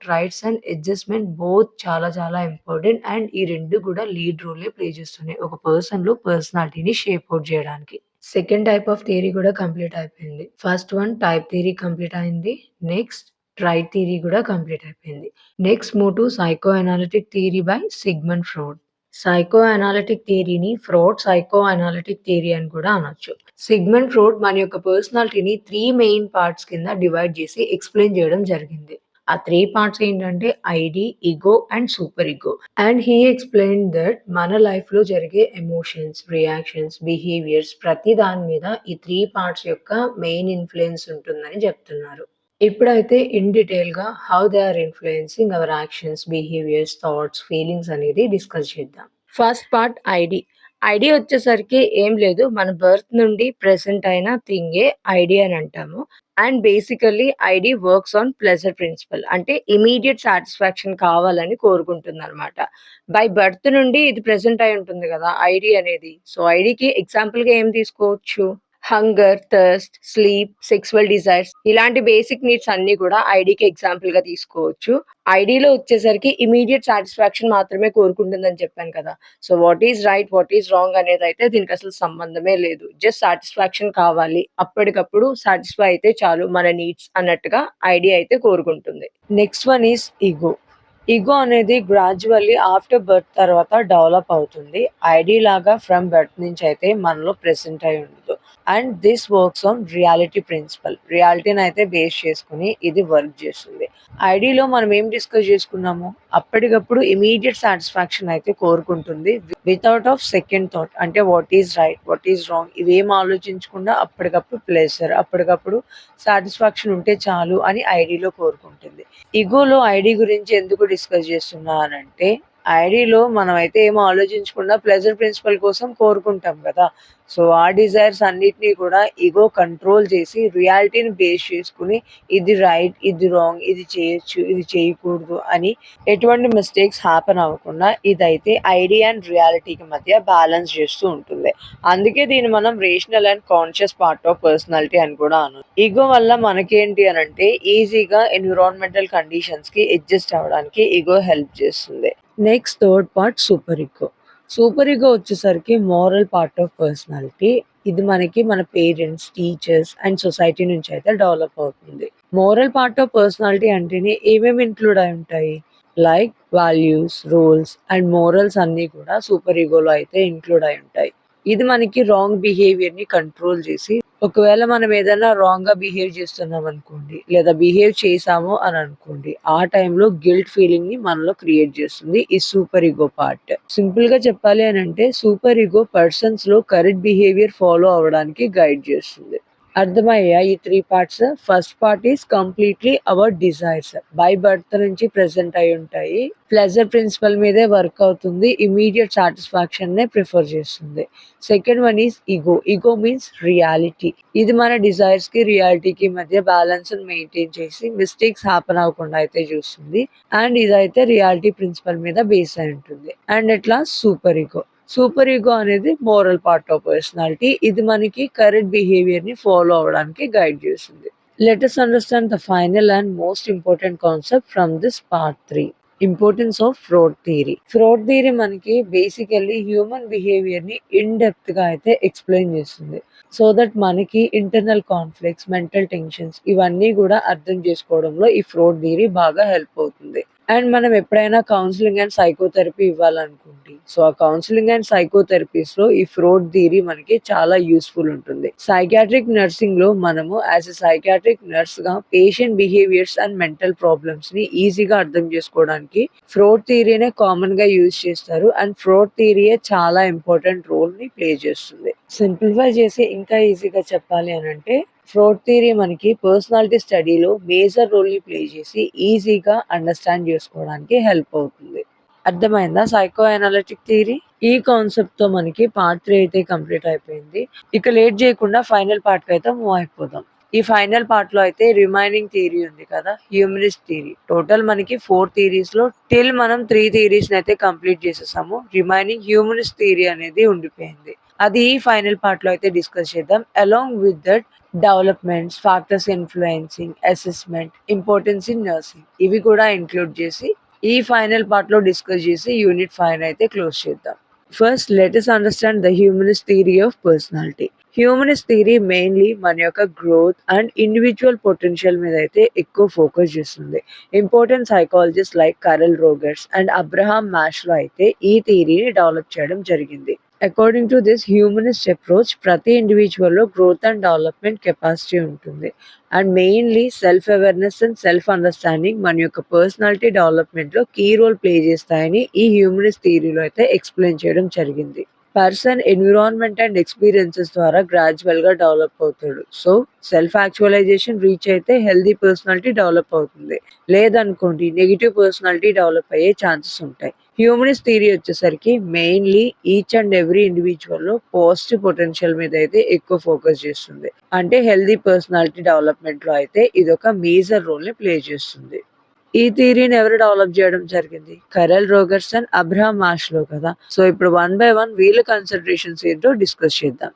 [SPEAKER 1] ట్రైట్స్ అండ్ అడ్జస్ట్‌మెంట్ బోత్ చాలా చాలా ఇంపార్టెంట్. అండ్ ఈ 2 కూడా లీడ్ రోలే ప్లే చేస్తున్నాయి. ఒక పర్సన్‌లో పర్సనాలిటీని షేప్ ఔట్ చేయడానికి. సెకండ్ టైప్ ఆఫ్ థియరీ కూడా కంప్లీట్ అయిపోయింది. First one type theory complete అయింది. నెక్స్ట్ ట్రైట్ థియరీ కూడా కంప్లీట్ అయిపోయింది. Next move to psychoanalytic theory by Sigmund Freud. Psychoanalytic థియరీని ఫ్రాయిడ్ సైకో అనాలిటిక్ థియరీ అని కూడా అనొచ్చు. సిగ్మండ్ ఫ్రాయిడ్ మన యొక్క పర్సనాలిటీని 3 మెయిన్ పార్ట్స్ కింద డివైడ్ చేసి ఎక్స్‌ప్లెయిన్ చేయడం జరిగింది. ఆ 3 పార్ట్స్ ఏంటంటే id, ego and superego. And he explained that మన లైఫ్‌లో జరిగే ఎమోషన్స్, రియాక్షన్స్, బిహేవియర్స్ ప్రతి దాని మీద ఈ 3 పార్ట్స్ యొక్క మెయిన్ ఇన్‌ఫ్లూయెన్స్ ఉంటుందని చెప్తున్నారు. ఇప్పుడైతే ఇన్ డీటెయిల్‌గా how they are influencing our actions, behaviours, thoughts, feelings అనేది డిస్కస్ చేద్దాం. First part id. ఐడీ వచ్చేసరికి ఏం లేదు. మన బర్త్ నుండి ప్రెజెంట్ అయిన థింగే ఐడీ అని అంటాము. And basically id works on pleasure principle. అంటే ఇమ్మీడియేట్ సాటిస్ఫాక్షన్ కావాలని కోరుకుంటుందనమాట. బై బర్త్ నుండి ఇది ప్రెజెంట్ అయి ఉంటుంది గదా! ఐడీ అనేది. సో, ఐడీకి ఎగ్జాంపుల్‌గా ఏం తీసుకోవచ్చు? Hunger, thirst, sleep, sexual desires ఇలాంటి బేసిక్ నీడ్స్ అన్నీ కూడా ఐడీకి ఎగ్జాంపుల్‌గా తీసుకోవచ్చు. ఐడీలో వచ్చేసరికి ఇమ్మీడియేట్ సాటిస్ఫాక్షన్ మాత్రమే కోరుకుంటుందని చెప్పాను కదా! So, what is right, what is wrong అనేదైతే దీనికసలు సంబంధమే లేదు. జస్ట్ సాటిస్ఫాక్షన్ కావాలి. అప్పటికప్పుడు సాటిస్ఫై అయితే చాలు మన నీడ్స్ అన్నట్టుగా ఐడీ అయితే కోరుకుంటుంది. Next one is ego. Ego అనేది గ్రాడ్యువల్లీ ఆఫ్టర్ బర్త్ తర్వాత డెవలప్ అవుతుంది. ఐడీ లాగా ఫ్రమ్ బర్త్ నుంచి అయితే మనలో ప్రెజెంట్ అయి ఉండదు. And this works on reality principle. రియాలిటీని అయితే బేస్ చేసుకొని ఇది వర్క్ చేస్తుంది. ఐడీలో మనం ఏం డిస్కస్ చేసుకున్నాము? అప్పటికప్పుడు ఇమ్మీడియేట్ సాటిస్ఫాక్షన్ అయితే కోరుకుంటుంది. Without of second thought. అంటే what is right, what is wrong ఇవేం ఆలోచించకుండా అప్పటికప్పుడు ప్లెజర్, అప్పటికప్పుడు సాటిస్ఫాక్షన్ ఉంటే చాలు అని ఐడీలో కోరుకుంటుంది. ఇగోలో ఐడీ గురించి ఎందుకు డిస్కస్ చేస్తున్నానంటే, ఐడీలో మనమైతే ఏమి ఆలోచించకుండా ప్లెజర్ ప్రిన్సిపల్ కోసం కోరుకుంటాం కదా! సో, ఆ డిజైర్స్ అన్నిటిని కూడా ఇగో కంట్రోల్ చేసి రియాలిటీని బేస్ చేసుకొని ఇది రైట్, ఇది రాంగ్, ఇది చేయొచ్చు, ఇది చేయకూడదు అని ఎటువంటి మిస్టేక్స్ హ్యాపెన్ అవ్వకుండా ఇదైతే ఐడీ అండ్ రియాలిటీకి మధ్య బ్యాలెన్స్ చేస్తూ ఉంటుంది. అందుకే దీన్ని మనం rational and conscious part of personality అని కూడా అనొచ్చు. ఇగో వల్ల మనకేంటి అనంటే ఈజీగా ఎన్విరాన్మెంటల్ కండిషన్స్‌కి అడ్జస్ట్ అవ్వడానికి ఇగో హెల్ప్ చేస్తుంది. నెక్స్ట్ థర్డ్ పార్ట్ సూపర్ ఇగో. సూపర్ ఇగో వచ్చేసరికి మోరల్ పార్ట్ ఆఫ్ పర్సనాలిటీ. ఇది మనకి మన పేరెంట్స్, టీచర్స్ అండ్ సొసైటీ నుంచి అయితే డెవలప్ అవుతుంది. మోరల్ పార్ట్ ఆఫ్ పర్సనాలిటీ అంటేనే ఏమేమి ఇంక్లూడ్ అయి ఉంటాయి? Like values, rules and morals అన్నీ కూడా సూపర్ ఇగోలో అయితే ఇంక్లూడ్ అయి ఉంటాయి. ఇది మనకి రాంగ్ బిహేవియర్‌ని కంట్రోల్ చేసి ఒకవేళ మనం ఏదైనా రాంగ్‌గా బిహేవ్ చేస్తున్నాం అనుకోండి, లేదా బిహేవ్ చేశాము అని అనుకోండి, ఆ టైంలో గిల్ట్ ఫీలింగ్‌ని మనలో క్రియేట్ చేస్తుంది ఈ సూపర్ ఇగో పార్ట్. సింపుల్‌గా చెప్పాలి అనంటే సూపర్ ఇగో పర్సన్స్‌లో కరెక్ట్ బిహేవియర్ ఫాలో అవ్వడానికి గైడ్ చేస్తుంది. అర్థమయ్యా ఈ 3 parts? First part is completely hour desires. By birth నుంచి ప్రెజెంట్ అయ్యుంటాయి. ప్లెజర్ ప్రిన్సిపల్ మీదే వర్క్ అవుతుంది. ఇమ్మీడియేట్ సాటిస్ఫాక్షన్‌నే ప్రిఫర్ చేస్తుంది. Second one is ego. Ego means reality. ఇది మన డిజైర్స్‌కి, రియాలిటీకి మధ్య బ్యాలెన్స్‌ని మెయింటైన్ చేసి మిస్టేక్స్ హ్యాపెన్ అవ్వకుండా అయితే చూస్తుంది. అండ్ ఇదైతే రియాలిటీ ప్రిన్సిపల్ మీద బేస్ అయి ఉంటుంది. అండ్ ఎట్లా సూపర్ ఇగో. సూపర్ ఈగో అనేది మోరల్ పార్ట్ ఆఫ్ పర్సనాలిటీ. ఇది మనకి కరెక్ట్ బిహేవియర్ ని ఫాలో అవ్వడానికి గైడ్ చేస్తుంది. Let us understand the final and most important concept from this part 3. Importance of fraud theory. Freud theory మనకి బేసికల్లీ హ్యూమన్ బిహేవియర్ ని in depth గా అయితే explain చేస్తుంది. సో దట్ మనకి ఇంటర్నల్ కాన్ఫ్లిక్ట్స్, మెంటల్ టెన్షన్స్ ఇవన్నీ కూడా అర్థం చేసుకోవడంలో ఈ ఫ్రాడ్ థియరీ బాగా హెల్ప్ అవుతుంది. అండ్ మనం ఎప్పుడైనా కౌన్సిలింగ్ అండ్ సైకోథెరపీ ఇవ్వాలనుకోండి. సో, ఆ కౌన్సిలింగ్ అండ్ సైకోథెరపీస్‌లో ఈ ఫ్రాడ్ థియరీ మనకి చాలా యూజ్‌ఫుల్ ఉంటుంది. సైకియాట్రిక్ నర్సింగ్‌లో మనము యాస్ ఎ సైకియాట్రిక్ నర్స్‌గా పేషెంట్ బిహేవియర్స్ అండ్ మెంటల్ ప్రాబ్లమ్స్‌ని ఈజీగా అర్థం చేసుకోవడానికి ఫ్రాడ్ థియరీనే కామన్‌గా యూజ్ చేస్తారు. అండ్ ఫ్రాడ్ థియరీయే చాలా ఇంపార్టెంట్ రోల్‌ని ప్లే చేస్తుంది. సింప్లిఫై చేసి ఇంకా ఈజీగా చెప్పాలి అనంటే ఫ్రాడ్ థియరీ మనకి పర్సనాలిటీ స్టడీలో మేజర్ రోల్‌ని ప్లే చేసి ఈజీగా అండర్‌స్టాండ్ చేసుకోవడానికి హెల్ప్ అవుతుంది. అర్థమైందా సైకో అనలిటిక్ థియరీ? ఈ కాన్సెప్ట్‌తో మనకి పార్ట్ 3 అయితే కంప్లీట్ అయిపోయింది. ఇక లేట్ చేయకుండా ఫైనల్ పార్ట్‌కైతే మూవ్ అయిపోదాం. ఈ ఫైనల్ పార్ట్‌లో అయితే రిమైనింగ్ థియరీ ఉంది కదా! Humanist theory. టోటల్ మనకి 4 థియరీస్‌లో టిల్ మనం 3 థియరీస్‌నైతే కంప్లీట్ చేసేసాము. రిమైనింగ్ హ్యూమనిస్ట్ థియరీ అనేది ఉండిపోయింది. అది ఫైనల్ పార్ట్‌లో అయితే డిస్కస్ చేద్దాం. Along with that developments, factors influencing, assessment, importance in nursing ఇవి కూడా ఇంక్లూడ్ చేసి ఈ ఫైనల్ పార్ట్‌లో డిస్కస్ చేసి యూనిట్ 5 అయితే క్లోజ్ చేద్దాం. First let us understand the humanist theory of personality. Humanist theory mainly మన యొక్క గ్రోత్ అండ్ ఇండివిడ్యువల్ పొటెన్షియల్ మీద అయితే ఎక్కువ ఫోకస్ చేస్తుంది. Important psychologist like Carl Rogers and Abraham Maslow అయితే ఈ థియరీని డెవలప్ చేయడం జరిగింది. According to this humanist approach ప్రతి ఇండివిజువల్‌లో గ్రోత్ అండ్ డెవలప్‌మెంట్ కెపాసిటీ ఉంటుంది. And mainly self awareness and self understanding మన యొక్క పర్సనాలిటీ డెవలప్‌మెంట్‌లో కీ రోల్ ప్లే చేస్తాయని ఈ హ్యూమనిస్ట్ థియరీలో అయితే ఎక్స్‌ప్లెయిన్ చేయడం జరిగింది. పర్సన్ ఎన్విరాన్మెంట్ అండ్ ఎక్స్‌పీరియన్సెస్ ద్వారా గ్రాడ్యువల్‌గా డెవలప్ అవుతాడు. సో, సెల్ఫ్ యాక్చువలైజేషన్ రీచ్ అయితే హెల్తీ పర్సనాలిటీ డెవలప్ అవుతుంది. లేదనుకోండి నెగెటివ్ పర్సనాలిటీ డెవలప్ అయ్యే ఛాన్సెస్ ఉంటాయి. హ్యూమనిస్ట్ థియరీ వచ్చేసరికి మెయిన్‌లీ ఈచ్ అండ్ ఎవ్రీ ఇండివిడ్యువల్‌లో పాజిటివ్ పొటెన్షియల్ మీద అయితే ఎక్కువ ఫోకస్ చేస్తుంది. అంటే హెల్తీ పర్సనాలిటీ డెవలప్‌మెంట్‌లో అయితే ఇదొక మేజర్ రోల్‌ని ప్లే చేస్తుంది. ఈ థియరీని ఎవరు డెవలప్ చేయడం జరిగింది? కరెల్ రోగర్సన్, అబ్రహాం మాస్లో కదా! సో, ఇప్పుడు వన్ బై వన్ వీళ్ళ కన్సిడరేషన్స్ ఏంటో డిస్కస్ చేద్దాం.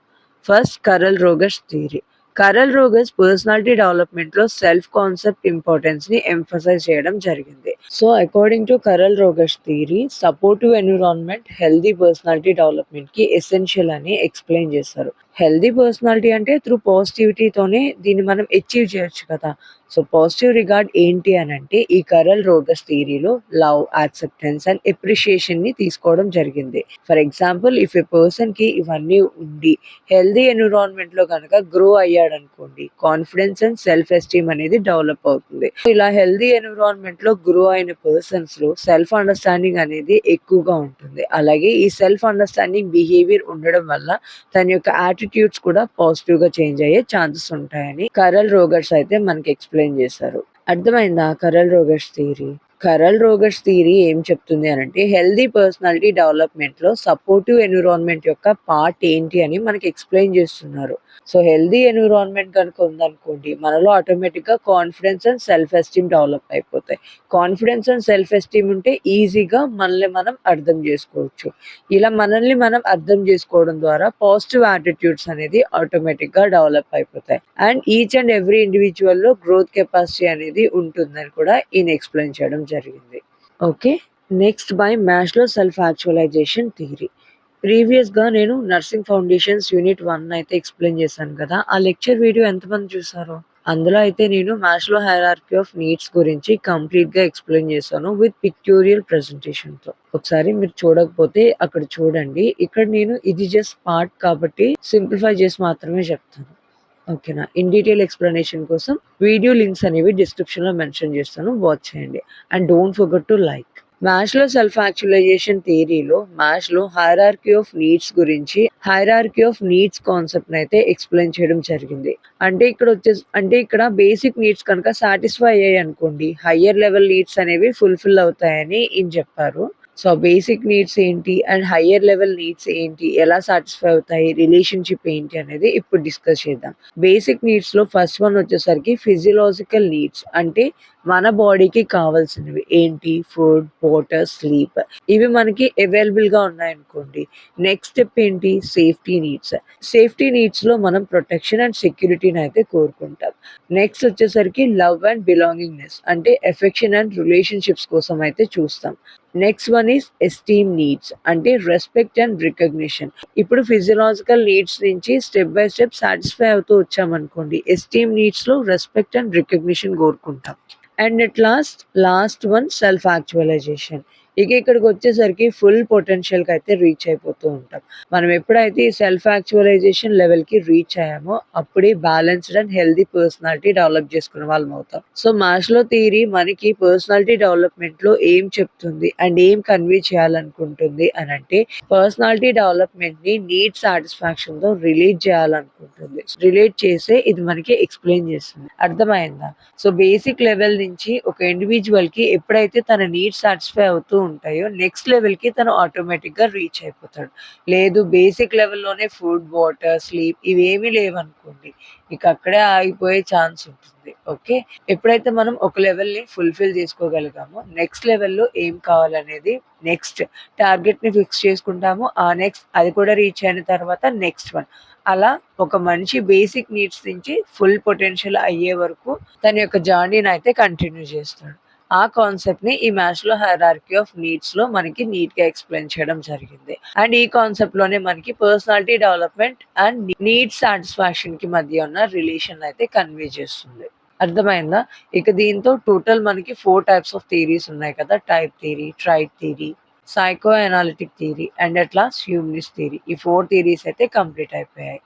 [SPEAKER 1] First Carl Rogers theory. Carl Rogers personality డెవలప్‌మెంట్‌లో సెల్ఫ్ కాన్సెప్ట్ ఇంపార్టెన్స్‌ని ఎంఫసైజ్ చేయడం జరిగింది. So, according to Carl Rogers theory supportive environment healthy personality డెవలప్‌మెంట్‌కి ఎసెన్షియల్ అని ఎక్స్‌ప్లెయిన్ చేస్తారు. హెల్తీ పర్సనాలిటీ అంటే త్రూ పాజిటివిటీతోనే దీన్ని మనం అచీవ్ చేయొచ్చు కదా! సో, పాజిటివ్ రిగార్డ్ ఏంటి అనంటే ఈ కరెల్ రోగర్స్ థియరీలో లవ్, యాక్సెప్టెన్స్ అండ్ అప్రిషియేషన్‌ని తీసుకోవడం జరిగింది. ఫర్ ఎగ్జాంపుల్ ఇఫ్ ఎ పర్సన్‌కి ఇవన్నీ ఉండి హెల్తీ ఎన్విరాన్మెంట్‌లో గనక గ్రో అయ్యాడనుకోండి కాన్ఫిడెన్స్ అండ్ సెల్ఫ్ ఎస్టీమ్ అనేది డెవలప్ అవుతుంది. ఇలా హెల్తీ ఎన్విరాన్మెంట్‌లో గ్రో అయిన పర్సన్స్‌లో సెల్ఫ్ అండర్‌స్టాండింగ్ అనేది ఎక్కువగా ఉంటుంది. అలాగే ఈ సెల్ఫ్ అండర్‌స్టాండింగ్ బిహేవియర్ ఉండడం వల్ల తన యొక్క యాటిట్యూడ్స్ కూడా పాజిటివ్‌గా చేంజ్ అయ్యే ఛాన్సెస్ ఉంటాయని కరెల్ రోగర్స్ అయితే మనకి ఎక్స్‌ప్లెయిన్ చేశారు. అర్థమైందా కరెల్ Rogers theory? Carl Rogers theory ఏం చెప్తుంది అనంటే హెల్తీ పర్సనాలిటీ డెవలప్‌మెంట్‌లో సపోర్టివ్ ఎన్విరాన్మెంట్ యొక్క పార్ట్ ఏంటి అని మనకి ఎక్స్‌ప్లెయిన్ చేస్తున్నారు. సో, హెల్తీ ఎన్విరాన్మెంట్ గనుక ఉందనుకోండి మనలో ఆటోమేటిక్‌గా confidence and self esteem develop అయిపోతాయి. కాన్ఫిడెన్స్ అండ్ సెల్ఫ్ ఎస్టీమ్ ఉంటే ఈజీగా మనల్ని మనం అర్థం చేసుకోవచ్చు. ఇలా మనల్ని మనం అర్థం చేసుకోవడం ద్వారా పాజిటివ్ యాటిట్యూడ్స్ అనేది ఆటోమేటిక్‌గా డెవలప్ అయిపోతాయి. అండ్ ఈచ్ అండ్ ఎవ్రీ ఇండివిడ్యువల్‌లో గ్రోత్ కెపాసిటీ అనేది ఉంటుందని కూడా ఈయన ఎక్స్‌ప్లెయిన్ చేయడం జరిగింది. Okay. Next by Maslow self actualization theory. ప్రీవియస్‌గా నేను నర్సింగ్ ఫౌండేషన్స్ యూనిట్ 1 అయితే ఎక్స్‌ప్లెయిన్ చేశాను కదా! ఆ లెక్చర్ వీడియో ఎంతమంది చూసారు? అందులో అయితే నేను మాస్లో హైరార్కీ ఆఫ్ నీడ్స్ గురించి కంప్లీట్‌గా ఎక్స్‌ప్లెయిన్ చేశాను విత్ పిక్టోరియల్ ప్రెజెంటేషన్‌తో. ఒకసారి మీరు చూడకపోతే అక్కడ చూడండి. ఇక్కడ నేను ఇది జస్ట్ పార్ట్ కాబట్టి సింప్లిఫై చేసి మాత్రమే చెప్తాను. ఓకేనా? ఇన్ డీటెయిల్ ఎక్స్‌ప్లనేషన్ కోసం వీడియో లింక్స్ అనేవి డిస్క్రిప్షన్‌లో మెన్షన్ చేస్తాను. వాచ్ చేయండి. And don't forget to like. మ్యాష్‌లో సెల్ఫ్ యాక్చువలైజేషన్ థియరీలో మ్యాష్‌లో హైరార్కీ ఆఫ్ నీడ్స్ కాన్సెప్ట్‌నయితే ఎక్స్‌ప్లెయిన్ చేయడం జరిగింది. అంటే ఇక్కడ బేసిక్ నీడ్స్ కనుక సాటిస్ఫై అయ్యాయనుకోండి, హయ్యర్ లెవెల్ నీడ్స్ అనేవి ఫుల్‌ఫిల్ అవుతాయని ఈయన చెప్పారు. సో, బేసిక్ నీడ్స్ ఏంటి? అండ్ హయ్యర్ లెవెల్ నీడ్స్ ఏంటి? ఎలా సాటిస్ఫై అవుతాయి? రిలేషన్‌షిప్ ఏంటి? అనేది ఇప్పుడు డిస్కస్ చేద్దాం. బేసిక్ నీడ్స్‌లో ఫస్ట్ వన్ వచ్చేసరికి ఫిజియోలాజికల్ నీడ్స్. అంటే మన బాడీకి కావాల్సినవి ఏంటి? Food, water, sleep. ఇవి మనకి అవైలబుల్‌గా ఉన్నాయనుకోండి. నెక్స్ట్ స్టెప్ ఏంటి? Safety needs. సేఫ్టీ నీడ్స్‌లో మనం ప్రొటెక్షన్ అండ్ సెక్యూరిటీనయితే కోరుకుంటాం. నెక్స్ట్ వచ్చేసరికి లవ్ అండ్ బిలాంగింగ్‌నెస్. అంటే ఎఫెక్షన్ అండ్ రిలేషన్‌షిప్స్ కోసం అయితే చూస్తాం. Next one is esteem needs. అంటే రెస్పెక్ట్ అండ్ రికగ్నిషన్. ఇప్పుడు ఫిజియోలాజికల్ నీడ్స్ నుంచి స్టెప్ బై స్టెప్ సాటిస్ఫై అవుతూ వచ్చామనుకోండి, ఎస్టీమ్ నీడ్స్‌లో రెస్పెక్ట్ అండ్ రికగ్నిషన్ కోరుకుంటాం. And last one self actualisation. ఇక ఇక్కడికొచ్చేసరికి ఫుల్ పొటెన్షియల్‌కి అయితే రీచ్ అయిపోతూ ఉంటాం. మనం ఎప్పుడైతే ఈ సెల్ఫ్ యాక్చువలైజేషన్ లెవెల్‌కి రీచ్ అయ్యామో అప్పుడే balanced and healthy personality develop చేసుకున్న వాళ్ళం అవుతాం. సో, మాస్లో థియరీ మనకి పర్సనాలిటీ డెవలప్‌మెంట్‌లో ఏం చెప్తుంది అండ్ ఏం కన్వే చేయాలనుకుంటుంది అనంటే, పర్సనాలిటీ డెవలప్‌మెంట్‌ని నీడ్ సాటిస్ఫాక్షన్‌తో చేయాలనుకుంటుంది. రిలేట్ చేసే ఇది మనకి ఎక్స్‌ప్లెయిన్ చేస్తుంది. అర్థమైందా? సో, బేసిక్ లెవెల్ నుంచి ఒక ఇండివిడ్యువల్‌కి ఎప్పుడైతే తన నీడ్స్ సాటిస్ఫై అవుతూ ఉంటాయో, నెక్స్ట్ లెవెల్‌కి తను ఆటోమేటిక్‌గా రీచ్ అయిపోతాడు. లేదు బేసిక్ లెవెల్‌లోనే ఫుడ్, వాటర్, స్లీప్ ఇవేమీ లేవనుకోండి, ఇక అక్కడే ఆగిపోయే ఛాన్స్ ఉంటుంది. ఓకే. ఎప్పుడైతే మనం ఒక లెవెల్‌ని ఫుల్‌ఫిల్ చేసుకోగలిగామో, నెక్స్ట్ లెవెల్‌లో ఏం కావాలనేది నెక్స్ట్ టార్గెట్‌ని ఫిక్స్ చేసుకుంటాము. నెక్స్ట్ అది కూడా రీచ్ అయిన తర్వాత నెక్స్ట్ వన్. అలా ఒక మనిషి బేసిక్ నీడ్స్ నుంచి ఫుల్ పొటెన్షియల్ అయ్యే వరకు తన యొక్క జర్నీనయితే కంటిన్యూ చేస్తాడు. ఆ కాన్సెప్ట్‌ని ఈ మాస్లో హైరార్కీ ఆఫ్ నీడ్స్‌లో మనకి నీట్‌గా ఎక్స్‌ప్లెయిన్ చేయడం జరిగింది. అండ్ ఈ కాన్సెప్ట్‌లోనే మనకి పర్సనాలిటీ డెవలప్‌మెంట్ అండ్ నీడ్ సాటిస్ఫాక్షన్‌కి మధ్య ఉన్న రిలేషన్ అయితే కన్వే చేస్తుంది. అర్థమైందా? ఇక దీంతో టోటల్ మనకి 4 టైప్స్ ఆఫ్ థియరీస్ ఉన్నాయి కదా! Type theory, tried theory, psycho analytic theory and at last humanist theory. ఈ 4 థియరీస్ అయితే కంప్లీట్ అయిపోయాయి.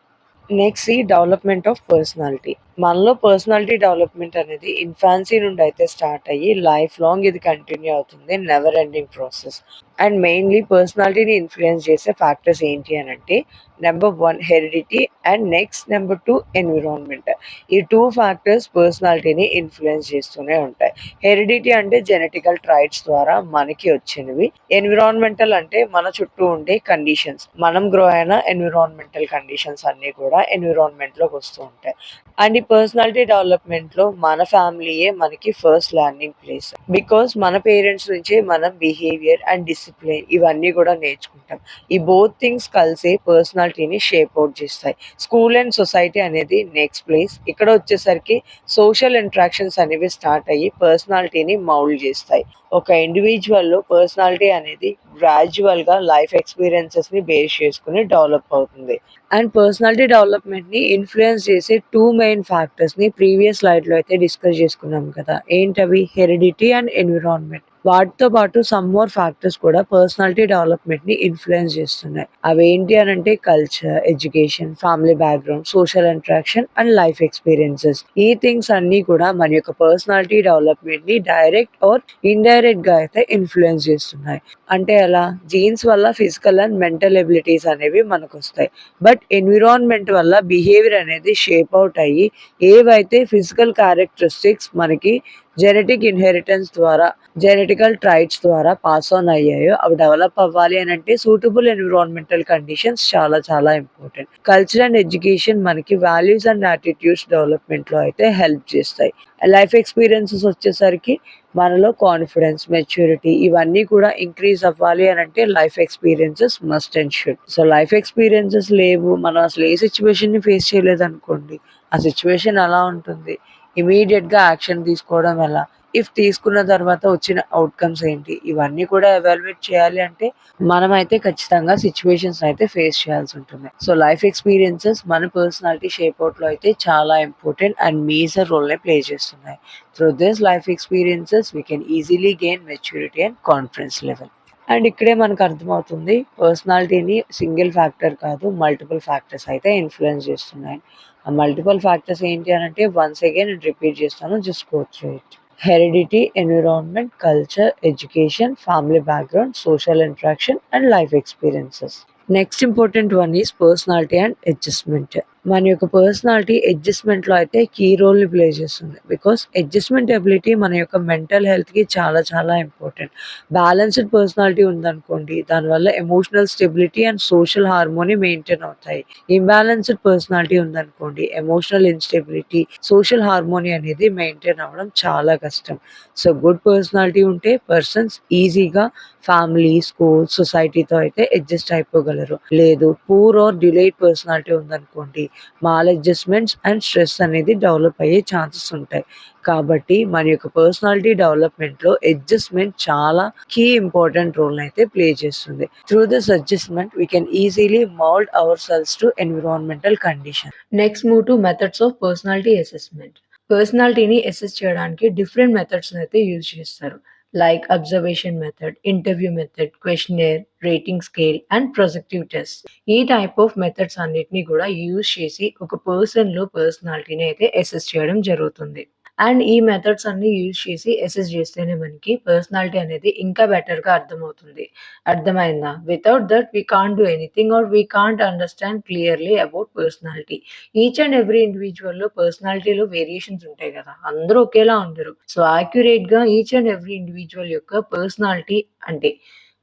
[SPEAKER 1] నెక్స్ట్ ఈ డెవలప్‌మెంట్ ఆఫ్ పర్సనాలిటీ. మనలో పర్సనాలిటీ డెవలప్‌మెంట్ అనేది ఇన్ఫాన్సీ నుండి అయితే స్టార్ట్ అయ్యి లైఫ్ లాంగ్ ఇది కంటిన్యూ అవుతుంది. Never ending process. And mainly పర్సనాలిటీని ఇన్‌ఫ్లూయెన్స్ చేసే ఫ్యాక్టర్స్ ఏంటి అనంటే, number 1 heredity and next number 2 environment. ఈ 2 ఫ్యాక్టర్స్ పర్సనాలిటీని ఇన్‌ఫ్లూయెన్స్ చేస్తూనే ఉంటాయి. హెరిడిటీ అంటే జెనెటికల్ ట్రైట్స్ ద్వారా మనకి వచ్చినవి. ఎన్విరాన్మెంటల్ అంటే మన చుట్టూ ఉండే కండిషన్స్. మనం గ్రో అయిన ఎన్విరాన్మెంటల్ కండిషన్స్ అన్నీ కూడా ఎన్విరాన్మెంట్‌లోకి వస్తూ ఉంటాయి. అండ్ ఈ పర్సనాలిటీ డెవలప్‌మెంట్‌లో మన ఫ్యామిలీయే మనకి ఫస్ట్ లెర్నింగ్ ప్లేస్. బికాజ్ మన పేరెంట్స్ నుంచే మనం బిహేవియర్ అండ్ డిసిప్లిన్ ఇవన్నీ కూడా నేర్చుకుంటాం. ఈ బోత్ థింగ్స్ కలిసే పర్సనాలిటీని షేప్ అవుట్ చేస్తాయి. స్కూల్ అండ్ సొసైటీ అనేది నెక్స్ట్ ప్లేస్. ఇక్కడ వచ్చేసరికి సోషల్ ఇంటరాక్షన్స్ అనేవి స్టార్ట్ అయ్యి పర్సనాలిటీని మౌల్డ్ చేస్తాయి. ఒక ఇండివిడ్యువల్‌లో పర్సనాలిటీ అనేది గ్రాడ్యువల్‌గా లైఫ్ ఎక్స్‌పీరియన్సెస్‌ని బేస్ చేసుకొని డెవలప్ అవుతుంది. అండ్ పర్సనాలిటీ డెవలప్‌మెంట్‌ని ఇన్‌ఫ్లూయెన్స్ చేసే 2 మెయిన్ ఫ్యాక్టర్స్‌ని ప్రీవియస్ స్లైడ్‌లో అయితే డిస్కస్ చేసుకున్నాం కదా! ఏంటవి? Heredity and environment. వాటితో పాటు సమ్ మోర్ ఫ్యాక్టర్స్ కూడా పర్సనాలిటీ డెవలప్‌మెంట్‌ని ఇన్‌ఫ్లూయెన్స్ చేస్తున్నాయి. అవేంటి అనంటే culture, education, family background, social interaction and life experiences. ఈ థింగ్స్ అన్నీ కూడా మన యొక్క పర్సనాలిటీ డెవలప్‌మెంట్‌ని డైరెక్ట్ ఆర్ ఇండైరెక్ట్‌గా అయితే ఇన్‌ఫ్లూయెన్స్ చేస్తున్నాయి. అంటే ఎలా? జీన్స్ వల్ల ఫిజికల్ అండ్ మెంటల్ ఎబిలిటీస్ అనేవి మనకొస్తాయి. బట్ ఎన్విరాన్మెంట్ వల్ల బిహేవియర్ అనేది షేప్ అవుట్ అయ్యి ఏవైతే ఫిజికల్ క్యారెక్టరిస్టిక్స్ మనకి జెనెటిక్ ఇన్హెరిటెన్స్ ద్వారా, జెనెటికల్ ట్రైట్స్ ద్వారా పాస్ ఆన్ అయ్యాయో అవి డెవలప్ అవ్వాలి అనంటే సూటబుల్ ఎన్విరాన్మెంటల్ కండిషన్స్ చాలా చాలా ఇంపార్టెంట్. కల్చర్ అండ్ ఎడ్యుకేషన్ మనకి వాల్యూస్ అండ్ యాటిట్యూడ్స్ డెవలప్‌మెంట్‌లో అయితే హెల్ప్ చేస్తాయి. లైఫ్ ఎక్స్‌పీరియన్సెస్ వచ్చేసరికి మనలో కాన్ఫిడెన్స్, మెచ్యూరిటీ ఇవన్నీ కూడా ఇంక్రీజ్ అవ్వాలి అనంటే life experiences must and should. So, life experiences లేవు, మనం అసలు ఏ సిట్యుయేషన్‌ని ఫేస్ చేయలేదనుకోండి, ఆ సిట్యుయేషన్ ఎలా ఉంటుంది? ఇమ్మీడియేట్‌గా యాక్షన్ తీసుకోవడం ఎలా? ఇఫ్ తీసుకున్న తర్వాత వచ్చిన ఔట్‌కమ్స్ ఏంటి? ఇవన్నీ కూడా ఎవాల్యుయేట్ చేయాలి అంటే మనమైతే ఖచ్చితంగా సిట్యుయేషన్స్‌ని అయితే ఫేస్ చేయాల్సుంటుంది. సో, లైఫ్ ఎక్స్‌పీరియన్సెస్ మన పర్సనాలిటీ షేప్ అవుట్‌లో అయితే చాలా ఇంపార్టెంట్ అండ్ మేజర్ రోల్‌ని ప్లే చేస్తున్నాయి. Through this life experiences we can easily gain maturity and confidence level. And ఇక్కడే మనకు అర్థమవుతుంది పర్సనాలిటీని సింగిల్ ఫ్యాక్టర్ కాదు, మల్టిపుల్ ఫ్యాక్టర్స్ అయితే ఇన్‌ఫ్లూయెన్స్ చేస్తున్నాయి. ఆ మల్టిపుల్ ఫ్యాక్టర్స్ ఏంటి అనంటే వన్స్ అగైన్ నేను రిపీట్ చేస్తాను. Just go through it. heredity, environment, culture, education, family background, social interaction, and life experiences. Next important one is personality and adjustment. మన యొక్క పర్సనాలిటీ అడ్జస్ట్మెంట్లో అయితే కీ రోల్ని ప్లే చేస్తుంది. బికాస్ అడ్జస్ట్మెంట్ ఎబిలిటీ మన యొక్క mental హెల్త్కి చాలా చాలా ఇంపార్టెంట్. బ్యాలెన్స్డ్ పర్సనాలిటీ ఉందనుకోండి, దానివల్ల emotional stability and social harmony maintain అవుతాయి. ఇంబ్యాలెన్స్డ్ పర్సనాలిటీ ఉందనుకోండి, ఎమోషనల్ ఇన్స్టెబిలిటీ, సోషల్ హార్మోనీ అనేది మెయింటైన్ అవ్వడం చాలా కష్టం. సో గుడ్ పర్సనాలిటీ ఉంటే పర్సన్స్ ఈజీగా ఫ్యామిలీ, స్కూల్, సొసైటీతో అయితే అడ్జస్ట్ అయిపోగలరు. లేదు పూర్ ఆర్ డిలేడ్ పర్సనాలిటీ ఉందనుకోండి, మాల్ అడ్జస్ట్మెంట్స్ అండ్ స్ట్రెస్ అనేది డెవలప్ అయ్యే ఛాన్సెస్ ఉంటాయి. కాబట్టి మన యొక్క పర్సనాలిటీ డెవలప్మెంట్లో అడ్జస్ట్మెంట్ చాలా కీ ఇంపార్టెంట్ రోల్ అయితే ప్లే చేస్తుంది. Through this adjustment we can easily mould hour cells to environmental condition. Next move to methods of personality assessment. పర్సనాలిటీని అసెస్ చేయడానికి డిఫరెంట్ మెథడ్స్ అయితే యూజ్ చేస్తారు. Like observation method, interview method, questionnaire, rating scale and projective test. ఈ type of methods అన్నిటిని కూడా use చేసి ఒక పర్సన్లో పర్సనాలిటీని అయితే అసెస్ చేయడం జరుగుతుంది. అండ్ ఈ మెథడ్స్ అన్ని యూజ్ చేసి అసెస్ చేస్తేనే మనకి పర్సనాలిటీ అనేది ఇంకా బెటర్గా అర్థమవుతుంది. అర్థమైందా? Without that we can't do anything or we can't understand clearly about personality. Each and every ఇండివిజువల్లో పర్సనాలిటీలో వేరియేషన్స్ ఉంటాయి కదా, అందరూ ఒకేలా ఉండరు. సో యాక్యురేట్గా ఈచ్ అండ్ ఎవ్రీ ఇండివిజువల్ యొక్క పర్సనాలిటీ అంటే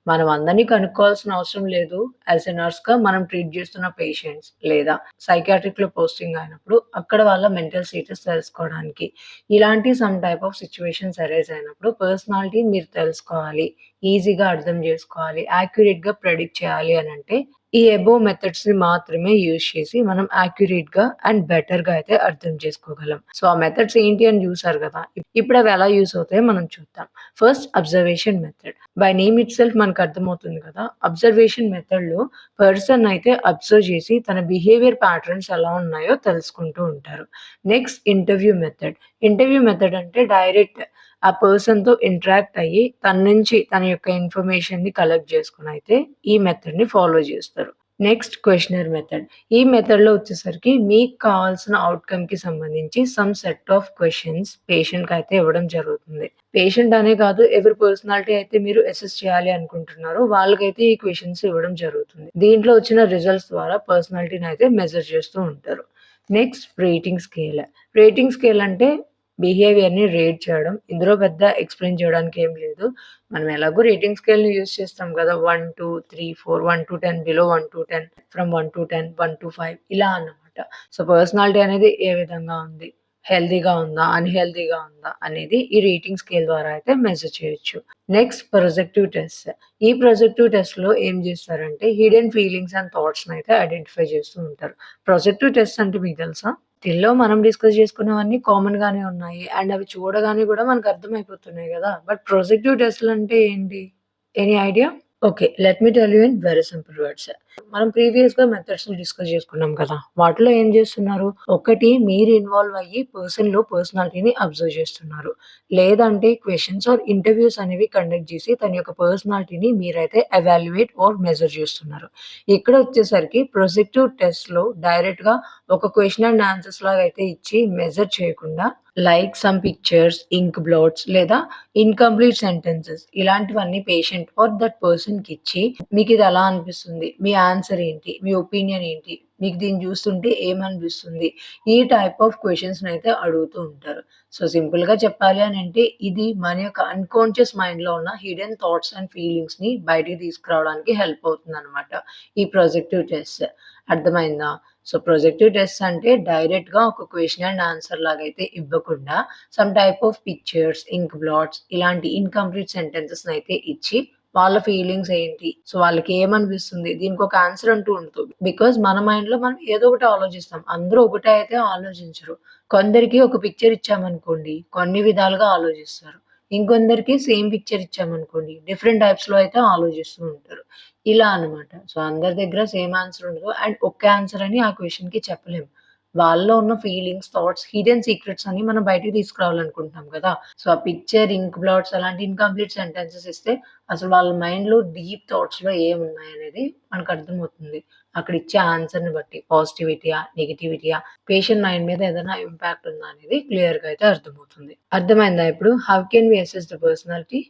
[SPEAKER 1] మనం అందరినీ కనుక్కోవాల్సిన అవసరం లేదు. యాజ్ ఎ నర్స్‌గా మనం ట్రీట్ చేస్తున్న పేషెంట్స్ లేదా సైకియాట్రిక్‌లో పోస్టింగ్ అయినప్పుడు అక్కడ వాళ్ళ మెంటల్ స్టేటస్ తెలుసుకోవడానికి, ఇలాంటి some type of situations arise అయినప్పుడు పర్సనాలిటీ మీరు తెలుసుకోవాలి, ఈజీగా అర్థం చేసుకోవాలి, యాక్యురేట్‌గా ప్రెడిక్ట్ చేయాలి అనంటే ఈ అబోవ్ మెథడ్స్‌ని మాత్రమే యూజ్ చేసి మనం యాక్యురేట్‌గా అండ్ బెటర్‌గా అయితే అర్థం చేసుకోగలం. సో ఆ మెథడ్స్ ఏంటి అని చూసారు కదా! ఇప్పుడు అవి ఎలా యూజ్ అవుతాయో మనం చూద్దాం. First observation method. By name itself మనకు అర్థమవుతుంది కదా! అబ్జర్వేషన్ మెథడ్‌లో పర్సన్ అయితే అబ్జర్వ్ చేసి తన బిహేవియర్ ప్యాటర్న్స్ ఎలా ఉన్నాయో తెలుసుకుంటూ ఉంటారు. Next interview method. Interview method అంటే డైరెక్ట్ ఆ పర్సన్‌తో ఇంటరాక్ట్ అయ్యి తన నుంచి తన యొక్క ఇన్ఫర్మేషన్‌ని కలెక్ట్ చేసుకొనైతే ఈ మెథడ్‌ని ఫాలో చేస్తారు. Next questioner method. ఈ మెథడ్‌లో వచ్చేసరికి మీకు కావాల్సిన ఔట్‌కమ్‌కి సంబంధించి సమ్ సెట్ ఆఫ్ క్వెషన్స్ పేషెంట్‌కైతే ఇవ్వడం జరుగుతుంది. పేషెంట్ అనే కాదు, ఎవరి పర్సనాలిటీ అయితే మీరు అసెస్ చేయాలి అనుకుంటున్నారో వాళ్ళకైతే ఈ క్వెషన్స్ ఇవ్వడం జరుగుతుంది. దీంట్లో వచ్చిన రిజల్ట్స్ ద్వారా పర్సనాలిటీని అయితే మెజర్ చేస్తూ ఉంటారు. Next rating scale. Rating scale అంటే బిహేవియర్‌ని రేట్ చేయడం. ఇందులో పెద్ద ఎక్స్‌ప్లెయిన్ చేయడానికి ఏం లేదు. మనం ఎలాగో రేటింగ్ స్కేల్‌ని యూజ్ చేస్తాం కదా! 1, 2, 3, 4, 1-10, బిలో 1-10, ఫ్రమ్ 1-10, 1-5 ఇలా అన్నమాట. సో, పర్సనాలిటీ అనేది ఏ విధంగా ఉంది? హెల్తీగా ఉందా? అన్‌హెల్తీగా ఉందా? అనేది ఈ రేటింగ్ స్కేల్ ద్వారా అయితే మెజర్ చేయొచ్చు. Next projective test. ఈ ప్రొజెక్టివ్ టెస్ట్‌లో ఏం చేస్తారంటే హిడెన్ ఫీలింగ్స్ అండ్ థాట్స్‌ని అయితే ఐడెంటిఫై చేస్తూ ఉంటారు. ప్రొజెక్టివ్ టెస్ట్ అంటే మీకు తెలుసా? స్టిల్‌లో మనం డిస్కస్ చేసుకున్నవన్నీ కామన్‌గానే ఉన్నాయి. అండ్ అవి చూడగానే గూడా మనకు అర్థమైపోతున్నాయి గదా! బట్ ప్రొజెక్టివ్ టెస్ట్‌లంటే ఏంటి? Any idea? Okay. Let me tell you in very simple words. మనం ప్రీవియస్‌గా మెథడ్స్‌ని డిస్కస్ చేసుకున్నాం కదా! వాటిలో ఏం చేస్తున్నారు? ఒకటి మీరు ఇన్వాల్వ్ అయ్యి పర్సన్‌లో పర్సనాలిటీని అబ్జర్వ్ చేస్తున్నారు. లేదంటే క్వెషన్స్ ఆర్ ఇంటర్‌వ్యూస్ అనేవి కండక్ట్ చేసి తన యొక్క పర్సనాలిటీని మీరైతే ఎవాల్యుయేట్ ఆర్ మెజర్ చేస్తున్నారు. ఇక్కడ వచ్చేసరికి ప్రొజెక్టివ్ టెస్ట్‌లో డైరెక్ట్‌గా ఒక క్వెషన్ అండ్ ఆన్సర్స్ లాగా అయితే ఇచ్చి మెజర్ చేయకుండా like some pictures, ink blots లేదా ఇన్‌కంప్లీట్ సెంటెన్సెస్ ఇలాంటివన్నీ పేషెంట్ ఆర్ దట్ పర్సన్‌కిచ్చి మీకిది ఎలా అనిపిస్తుంది? మీ ఆన్సర్ ఏంటి? మీ ఒపీనియన్ ఏంటి? మీకు దీన్ని చూస్తుంటే ఏమనిపిస్తుంది? ఈ టైప్ ఆఫ్ క్వెషన్స్‌నైతే అడుగుతూ ఉంటారు. సో, సింపుల్‌గా చెప్పాలి అనంటే ఇది మన యొక్క అన్‌కాన్షియస్ మైండ్‌లో ఉన్న హిడెన్ థాట్స్ అండ్ ఫీలింగ్స్‌ని బయటికి తీసుకురావడానికి హెల్ప్ అవుతుందనమాట ఈ ప్రొజెక్టివ్ టెస్ట్. అర్థమైందా? సో, ప్రొజెక్టివ్ టెస్ట్ అంటే డైరెక్ట్‌గా ఒక క్వెషన్ అండ్ ఆన్సర్ లాగైతే ఇవ్వకుండా some type of pictures, ink blots ఇలాంటి ఇన్‌కంప్లీట్ సెంటెన్సెస్‌నైతే ఇచ్చి వాళ్ళ ఫీలింగ్స్ ఏంటి? సో, వాళ్ళకి ఏమనిపిస్తుంది? దీనికొక ఆన్సర్ అంటూ ఉండదు. బికాజ్ మన మైండ్‌లో మనం ఏదో ఒకటి ఆలోచిస్తాం. అందరూ ఒకటే అయితే ఆలోచించరు. కొందరికి ఒక పిక్చర్ ఇచ్చామనుకోండి, కొన్ని విధాలుగా ఆలోచిస్తారు. ఇంకొందరికి సేమ్ పిక్చర్ ఇచ్చామనుకోండి, డిఫరెంట్ టైప్స్‌లో అయితే ఆలోచిస్తూ ఉంటారు. ఇలా అన్నమాట. సో, అందరి దగ్గర సేమ్ ఆన్సర్ ఉండదు. అండ్ ఒక్క ఆన్సర్ అని ఆ క్వెషన్‌కి చెప్పలేము. వాళ్ళలో ఉన్న ఫీలింగ్స్, థాట్స్, హిడెన్ సీక్రెట్స్ అన్ని మనం బయటికి తీసుకురావాలనుకుంటున్నాం కదా! సో, ఆ పిక్చర్, ఇంక్ బ్లాట్స్ అలాంటి ఇన్‌కంప్లీట్ సెంటెన్సెస్ ఇస్తే అసలు వాళ్ళ మైండ్‌లో డీప్ థాట్స్‌లో ఏమున్నాయనేది మనకు అర్థమవుతుంది. అక్కడ ఇచ్చే ఆన్సర్‌ని బట్టి పాజిటివిటీయా? నెగటివిటీయా? పేషెంట్ మైండ్ మీద ఏదైనా ఇంపాక్ట్ ఉందా అనేది క్లియర్‌గా అయితే అర్థమవుతుంది. అర్థమైందా ఇప్పుడు? How can we assess the personality?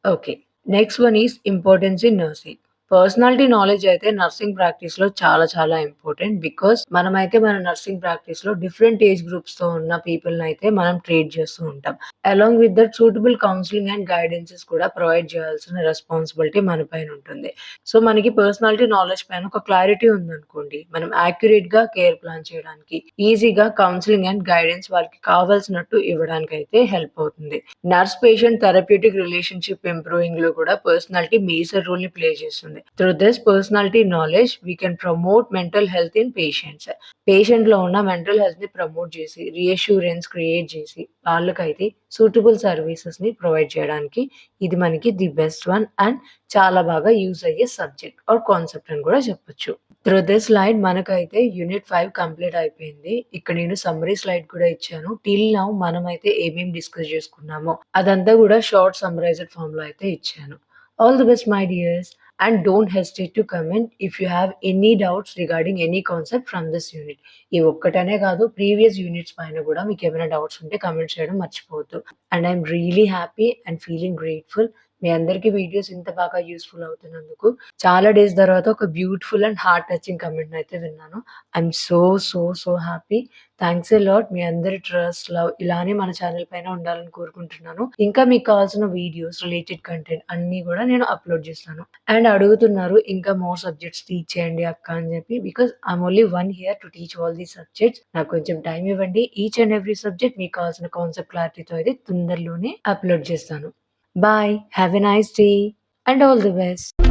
[SPEAKER 1] Okay. Next one is importance in nursing. Personality knowledge అయితే నర్సింగ్ ప్రాక్టీస్‌లో చాలా చాలా ఇంపార్టెంట్. బికాజ్ మనమైతే మన నర్సింగ్ ప్రాక్టీస్‌లో డిఫరెంట్ ఏజ్ గ్రూప్స్‌తో ఉన్న పీపుల్‌నయితే మనం ట్రీట్ చేస్తూ ఉంటాం. Along with that suitable counselling and guidances కూడా ప్రొవైడ్ చేయాల్సిన రెస్పాన్సిబిలిటీ మన పైన ఉంటుంది. సో, మనకి పర్సనాలిటీ నాలెడ్జ్ పైన ఒక క్లారిటీ ఉందనుకోండి, మనం యాక్యురేట్‌గా కేర్ ప్లాన్ చేయడానికి, ఈజీగా కౌన్సెలింగ్ అండ్ గైడెన్స్ వాళ్ళకి కావాల్సినట్టు ఇవ్వడానికైతే హెల్ప్ అవుతుంది. నర్స్ పేషెంట్ థెరప్యూటిక్ రిలేషన్‌షిప్ ఇంప్రూవింగ్‌లో కూడా పర్సనాలిటీ మేజర్ రోల్‌ని ప్లే చేస్తుంది. Through this personality knowledge we can promote mental health in patients. పేషెంట్‌లో ఉన్న మెంటల్ హెల్త్‌ని ప్రమోట్ చేసి, రీఅష్యూరెన్స్ క్రియేట్ చేసి, వాళ్ళకైతే సూటబుల్ సర్వీసెస్‌ని ప్రొవైడ్ చేయడానికి ఇది మనకి ది బెస్ట్ వన్ అండ్ చాలా బాగా యూజ్ అయ్యే సబ్జెక్ట్ ఆర్ కాన్సెప్ట్ అని కూడా చెప్పొచ్చు. త్రూ దిస్ స్లైడ్ మనకైతే యూనిట్ 5 కంప్లీట్ అయిపోయింది. ఇక్కడ నేను సమ్మరీ స్లైడ్ కూడా ఇచ్చాను. టిల్ నౌ మనమైతే ఏమేం డిస్కస్ చేసుకున్నామో అదంతా కూడా షార్ట్ సమ్మరైజ్డ్ ఫార్మ్‌లో అయితే ఇచ్చాను. All the best my dears and don't hesitate to comment if you have any doubts regarding any concept from this unit. ఈ ఒక్కటనే కాదు ప్రీవియస్ యూనిట్స్ పైన కూడా మీకేమైనా డౌట్స్ ఉంటే కామెంట్ చేయడం మర్చిపోవద్దు. And I'm really happy and feeling grateful. మీ అందరికీ వీడియోస్ ఇంత బాగా యూజ్‌ఫుల్ అవుతున్నందుకు. చాలా డేస్ తర్వాత ఒక బ్యూటిఫుల్ అండ్ హార్ట్ టచింగ్ కామెంట్‌నయితే విన్నాను. I'm so happy. Thanks a lot. మీ అందరి ట్రస్ట్, లవ్ ఇలానే మన ఛానెల్ పైన ఉండాలని కోరుకుంటున్నాను. ఇంకా మీకు కావాల్సిన వీడియోస్, రిలేటెడ్ కంటెంట్ అన్నీ కూడా నేను అప్‌లోడ్ చేస్తాను. అండ్ అడుగుతున్నారు ఇంకా మోర్ సబ్జెక్ట్స్ టీచ్ చేయండి అక్క అని చెప్పి. Because I'm only one here to teach all these subjects. నాకు కొంచెం టైమ్ ఇవ్వండి. ఈచ్ అండ్ ఎవ్రీ సబ్జెక్ట్ మీకు కావాల్సిన కాన్సెప్ట్ క్లారిటీతో అయితే తొందరలోనే అప్‌లోడ్ చేస్తాను. Bye. Have a nice day and all the best.